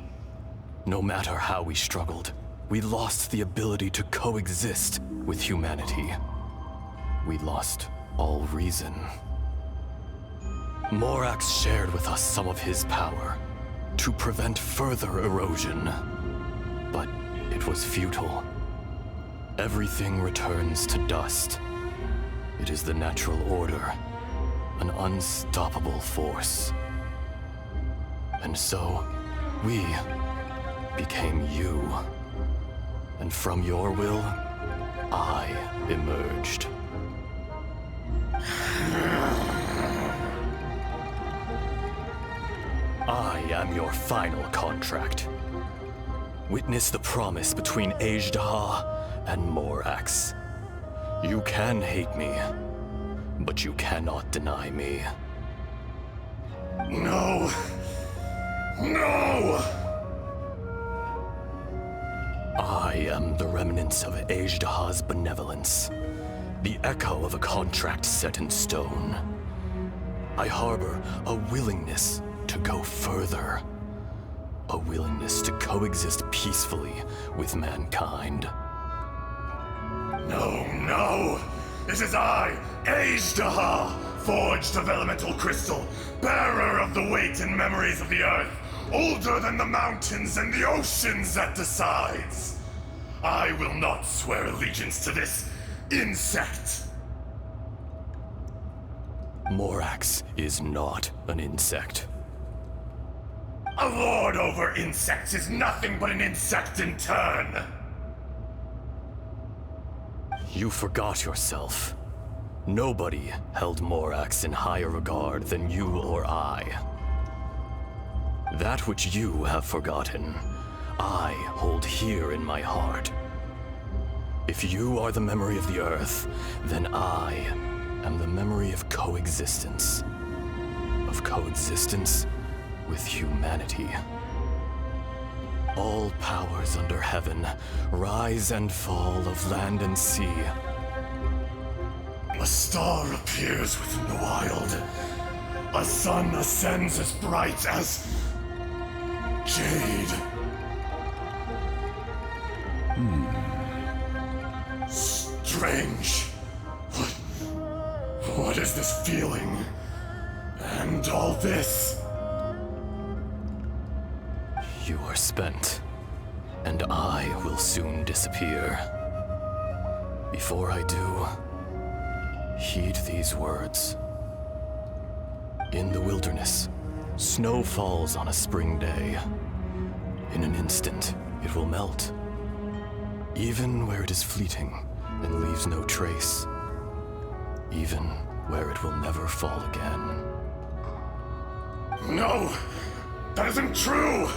No matter how we struggled, we lost the ability to coexist with humanity. We lost all reason. Morax shared with us some of his power to prevent further erosion, but it was futile. Everything returns to dust. It is the natural order, an unstoppable force. And so, we became you. And from your will, I emerged. I am your final contract. Witness the promise between Ejdaha and Morax. You can hate me, but you cannot deny me. No! No! I am the remnants of Ejdaha's benevolence, the echo of a contract set in stone. I harbor a willingness to go further, a willingness to coexist peacefully with mankind. No, no! It is I, Ejdaha, forged of elemental crystal, bearer of the weight and memories of the earth, older than the mountains and the oceans that decides. I will not swear allegiance to this insect. Morax is not an insect. A lord over insects is nothing but an insect in turn. You forgot yourself. Nobody held Morax in higher regard than you or I. That which you have forgotten, I hold here in my heart. If you are the memory of the Earth, then I am the memory of coexistence. Of coexistence with humanity. All powers under heaven, rise and fall of land and sea. A star appears within the wild. A sun ascends as bright as jade. Strange. What is this feeling? And all this? You are spent, and I will soon disappear. Before I do, heed these words. In the wilderness, snow falls on a spring day. In an instant, it will melt. Even where it is fleeting and leaves no trace. Even where it will never fall again. No! That isn't true!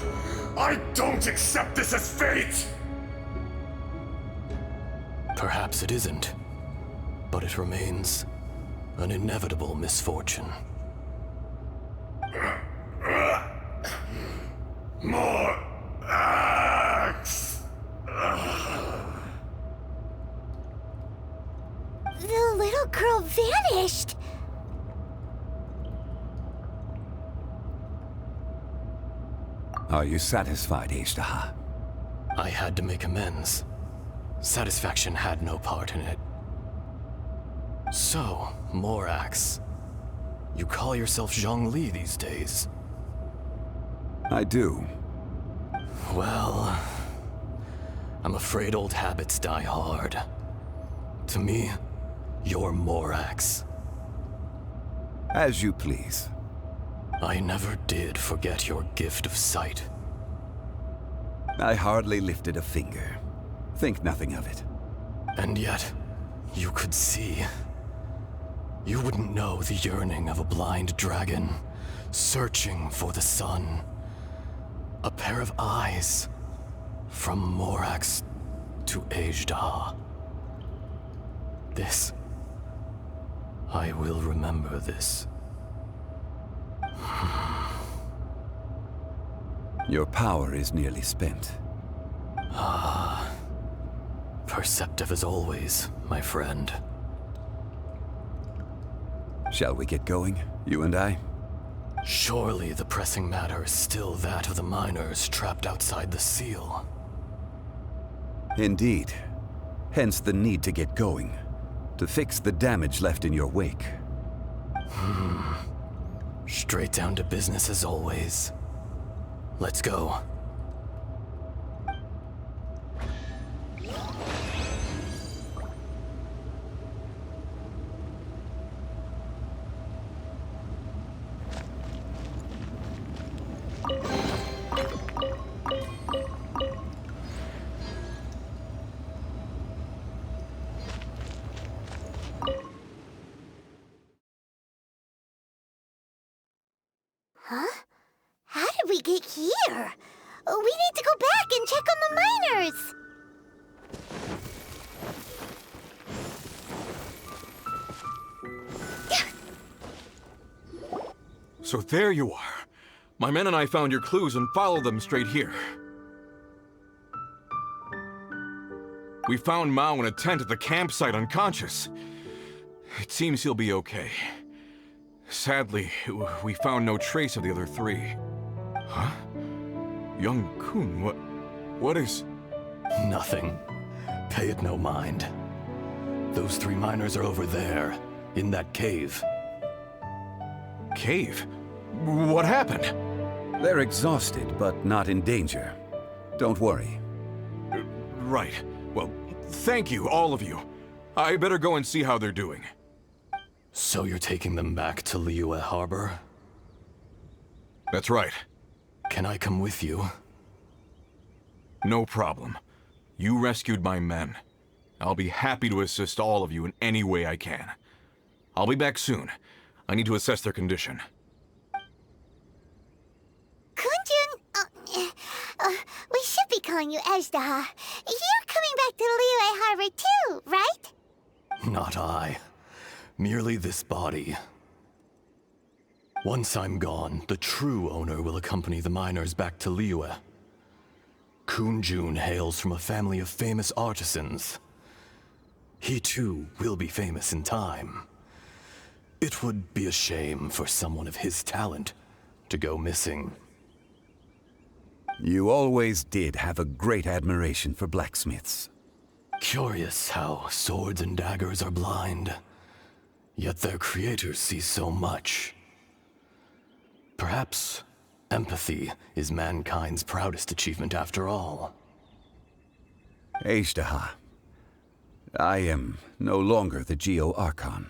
I don't accept this as fate! Perhaps it isn't, but it remains an inevitable misfortune. More axe! The little girl vanished! Are you satisfied, Ishtaha? I had to make amends. Satisfaction had no part in it. So, Morax, you call yourself Zhongli these days? I do. Well, I'm afraid old habits die hard. To me, you're Morax. As you please. I never did forget your gift of sight. I hardly lifted a finger. Think nothing of it. And yet, you could see. You wouldn't know the yearning of a blind dragon, searching for the sun. A pair of eyes, from Morax to Ejdah. This, I will remember this. Your power is nearly spent. Ah, perceptive as always, my friend. Shall we get going, you and I? Surely the pressing matter is still that of the miners trapped outside the seal. Indeed. Hence the need to get going. To fix the damage left in your wake. Straight down to business as always. Let's go. Huh? How did we get here? We need to go back and check on the miners! So there you are. My men and I found your clues and followed them straight here. We found Mao in a tent at the campsite unconscious. It seems he'll be okay. Sadly, we found no trace of the other three. Huh? Young Kun, what is... Nothing. Pay it no mind. Those three miners are over there, in that cave. Cave? What happened? They're exhausted, but not in danger. Don't worry. Right. Well, thank you, all of you. I better go and see how they're doing. So you're taking them back to Liyue Harbor? That's right. Can I come with you? No problem. You rescued my men. I'll be happy to assist all of you in any way I can. I'll be back soon. I need to assess their condition. Kunjun, we should be calling you Ezda. You're coming back to Liyue Harbor too, right? Not I. Merely this body. Once I'm gone, the true owner will accompany the miners back to Liyue. Kunjun hails from a family of famous artisans. He too will be famous in time. It would be a shame for someone of his talent to go missing. You always did have a great admiration for blacksmiths. Curious how swords and daggers are blind, yet their creators see so much. Perhaps empathy is mankind's proudest achievement after all. Ezda, I am no longer the Geo-Archon.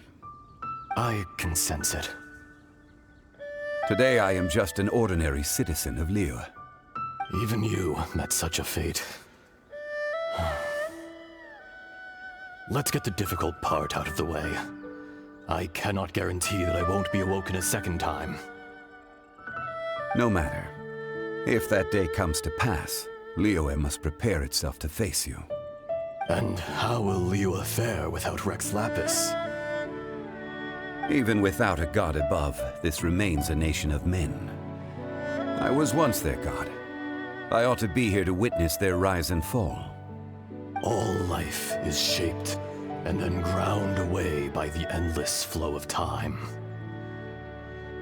I can sense it. Today I am just an ordinary citizen of Liyue. Even you met such a fate. Let's get the difficult part out of the way. I cannot guarantee that I won't be awoken a second time. No matter. If that day comes to pass, Liyue must prepare itself to face you. And how will Liyue fare without Rex Lapis? Even without a god above, this remains a nation of men. I was once their god. I ought to be here to witness their rise and fall. All life is shaped and then ground away by the endless flow of time.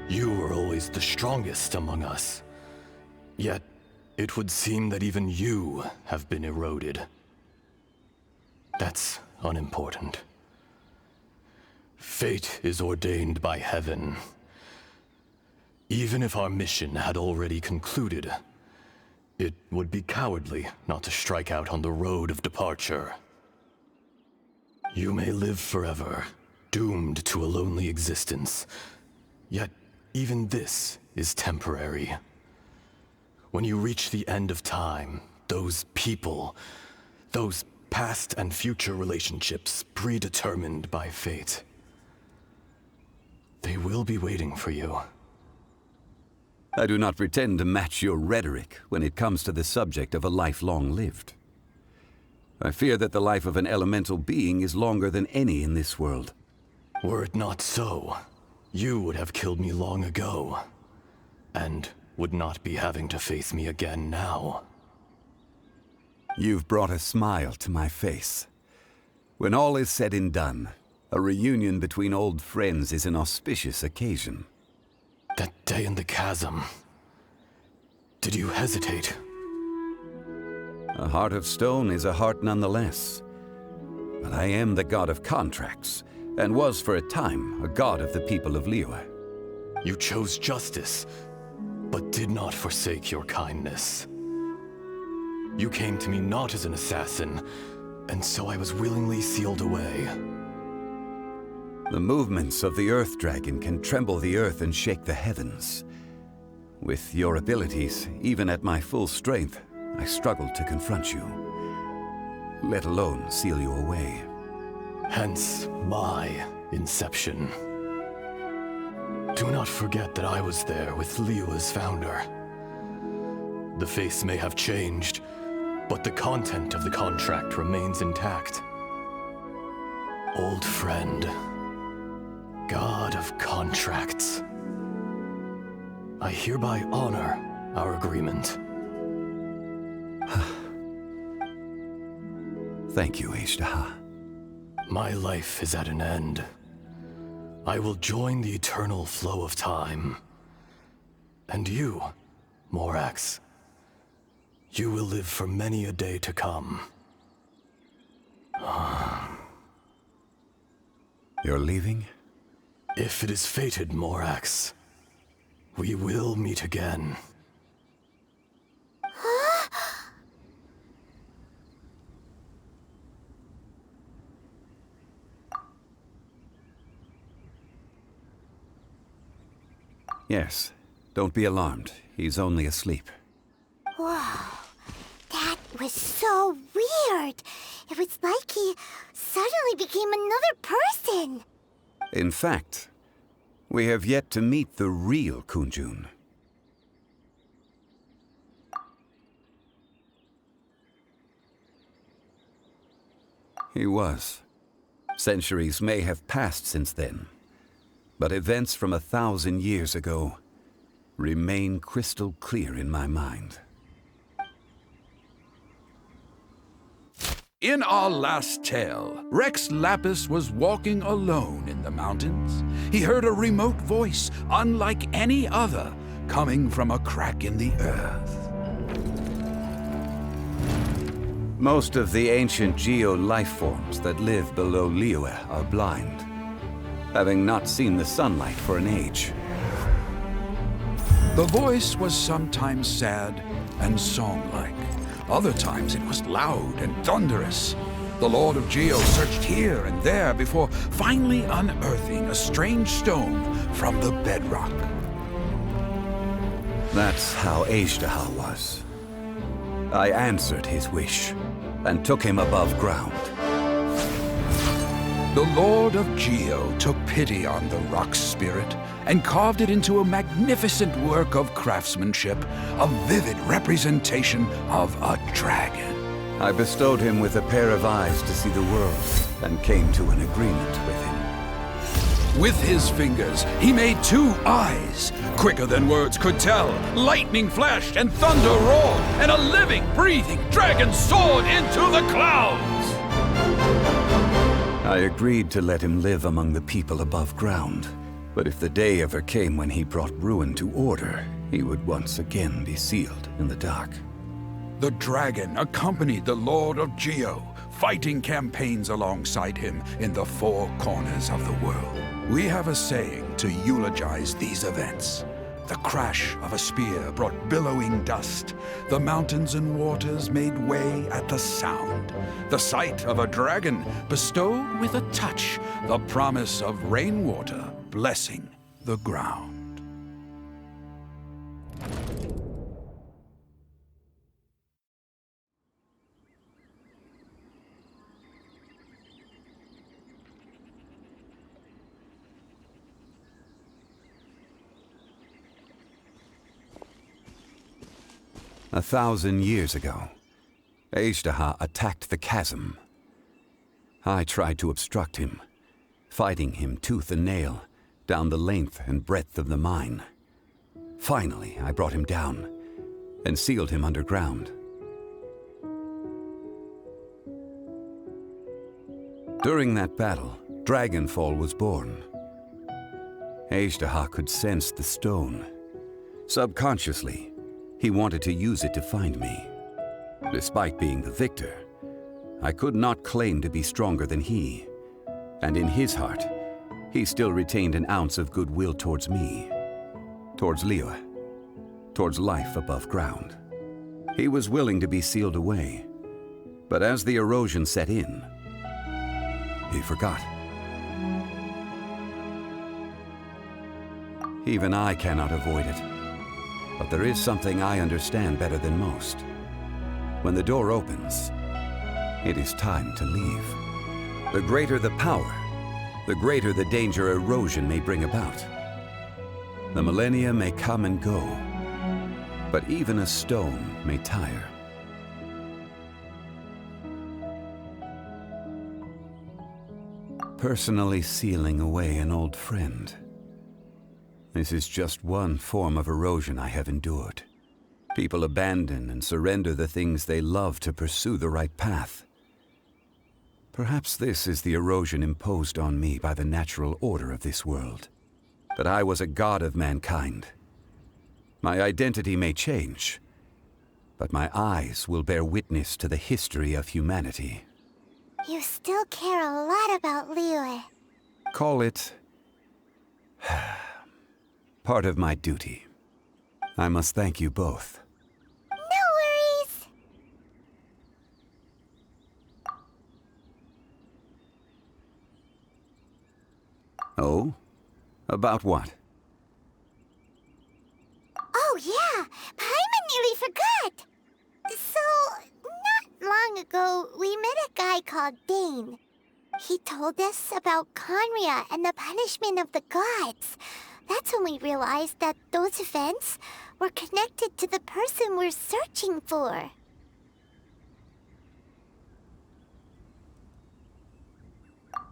You were always the strongest among us. Yet, it would seem that even you have been eroded. That's unimportant. Fate is ordained by heaven. Even if our mission had already concluded, it would be cowardly not to strike out on the road of departure. You may live forever, doomed to a lonely existence. Yet, even this is temporary. When you reach the end of time, those people, those past and future relationships predetermined by fate, they will be waiting for you. I do not pretend to match your rhetoric when it comes to the subject of a life long lived. I fear that the life of an elemental being is longer than any in this world. Were it not so, you would have killed me long ago, and would not be having to face me again now. You've brought a smile to my face. When all is said and done, a reunion between old friends is an auspicious occasion. That day in the chasm, did you hesitate? A heart of stone is a heart nonetheless. But I am the god of contracts, and was for a time a god of the people of Liyue. You chose justice, but did not forsake your kindness. You came to me not as an assassin, and so I was willingly sealed away. The movements of the Earth Dragon can tremble the earth and shake the heavens. With your abilities, even at my full strength, I struggled to confront you, let alone seal you away. Hence my inception. Do not forget that I was there with Liyue's founder. The face may have changed, but the content of the contract remains intact. Old friend, god of contracts, I hereby honor our agreement. Thank you, Ezda. My life is at an end. I will join the eternal flow of time. And you, Morax, you will live for many a day to come. You're leaving? If it is fated, Morax, we will meet again. Yes. Don't be alarmed. He's only asleep. Whoa. That was so weird. It was like he suddenly became another person. In fact, we have yet to meet the real Kunjun. He was. Centuries may have passed since then, but events from 1,000 years ago remain crystal clear in my mind. In our last tale, Rex Lapis was walking alone in the mountains. He heard a remote voice, unlike any other, coming from a crack in the earth. Most of the ancient geo-life forms that live below Liyue are blind, having not seen the sunlight for an age. The voice was sometimes sad and song-like. Other times it was loud and thunderous. The Lord of Geo searched here and there before finally unearthing a strange stone from the bedrock. That's how Azhdaha was. I answered his wish and took him above ground. The Lord of Geo took pity on the rock spirit and carved it into a magnificent work of craftsmanship, a vivid representation of a dragon. I bestowed him with a pair of eyes to see the world and came to an agreement with him. With his fingers, he made 2 eyes, quicker than words could tell. Lightning flashed and thunder roared, and a living, breathing dragon soared into the clouds. I agreed to let him live among the people above ground. But if the day ever came when he brought ruin to order, he would once again be sealed in the dark. The dragon accompanied the Lord of Geo, fighting campaigns alongside him in the 4 corners of the world. We have a saying to eulogize these events. The crash of a spear brought billowing dust. The mountains and waters made way at the sound. The sight of a dragon bestowed with a touch the promise of rainwater blessing the ground. A 1,000 years ago, Azhdaha attacked the chasm. I tried to obstruct him, fighting him tooth and nail down the length and breadth of the mine. Finally, I brought him down and sealed him underground. During that battle, Dragonfall was born. Azhdaha could sense the stone. Subconsciously, he wanted to use it to find me. Despite being the victor, I could not claim to be stronger than he. And in his heart, he still retained an ounce of goodwill towards me, towards Liyue, towards life above ground. He was willing to be sealed away, but as the erosion set in, he forgot. Even I cannot avoid it. But there is something I understand better than most. When the door opens, it is time to leave. The greater the power, the greater the danger erosion may bring about. The millennia may come and go, but even a stone may tire. Personally sealing away an old friend. This is just one form of erosion I have endured. People abandon and surrender the things they love to pursue the right path. Perhaps this is the erosion imposed on me by the natural order of this world. That I was a god of mankind. My identity may change, but my eyes will bear witness to the history of humanity. You still care a lot about Liyue. Call it part of my duty. I must thank you both. No worries. Oh? About what? Oh yeah, Paimon nearly forgot. So, not long ago, we met a guy called Dane. He told us about Conria and the punishment of the gods. That's when we realized that those events were connected to the person we're searching for.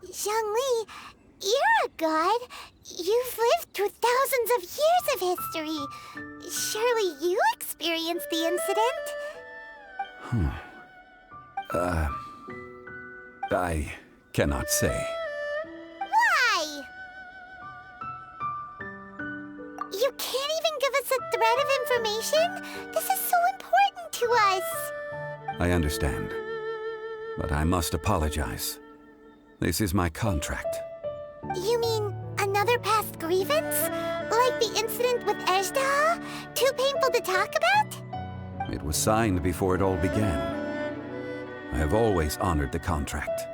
Zhongli, you're a god. You've lived through thousands of years of history. Surely you experienced the incident? I cannot say. Why? You can't even give us a thread of information? This is so important to us. I understand. But I must apologize. This is my contract. You mean another past grievance? Like the incident with Ejda? Too painful to talk about? It was signed before it all began. I have always honored the contract.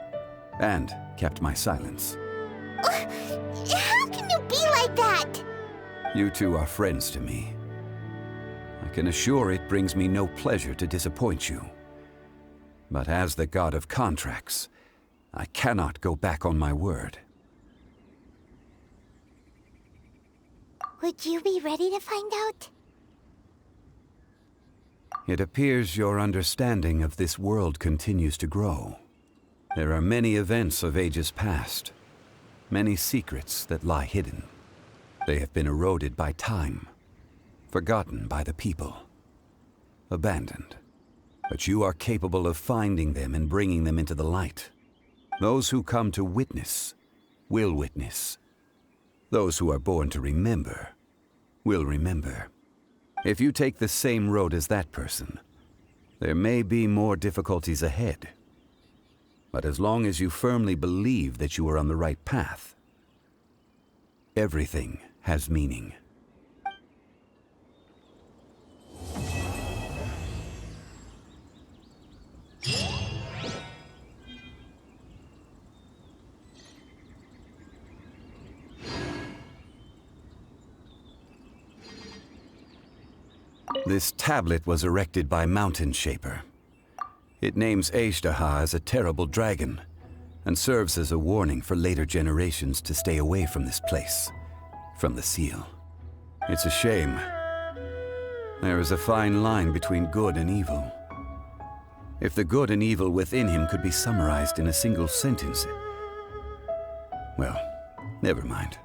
And kept my silence. How can you be like that? You two are friends to me. I can assure it brings me no pleasure to disappoint you. But as the god of contracts, I cannot go back on my word. Would you be ready to find out? It appears your understanding of this world continues to grow. There are many events of ages past, many secrets that lie hidden. They have been eroded by time, forgotten by the people, abandoned. But you are capable of finding them and bringing them into the light. Those who come to witness will witness. Those who are born to remember will remember. If you take the same road as that person, there may be more difficulties ahead. But as long as you firmly believe that you are on the right path, everything has meaning. This tablet was erected by Mountain Shaper. It names Ejdaha as a terrible dragon, and serves as a warning for later generations to stay away from this place, from the seal. It's a shame. There is a fine line between good and evil. If the good and evil within him could be summarized in a single sentence... Well, never mind.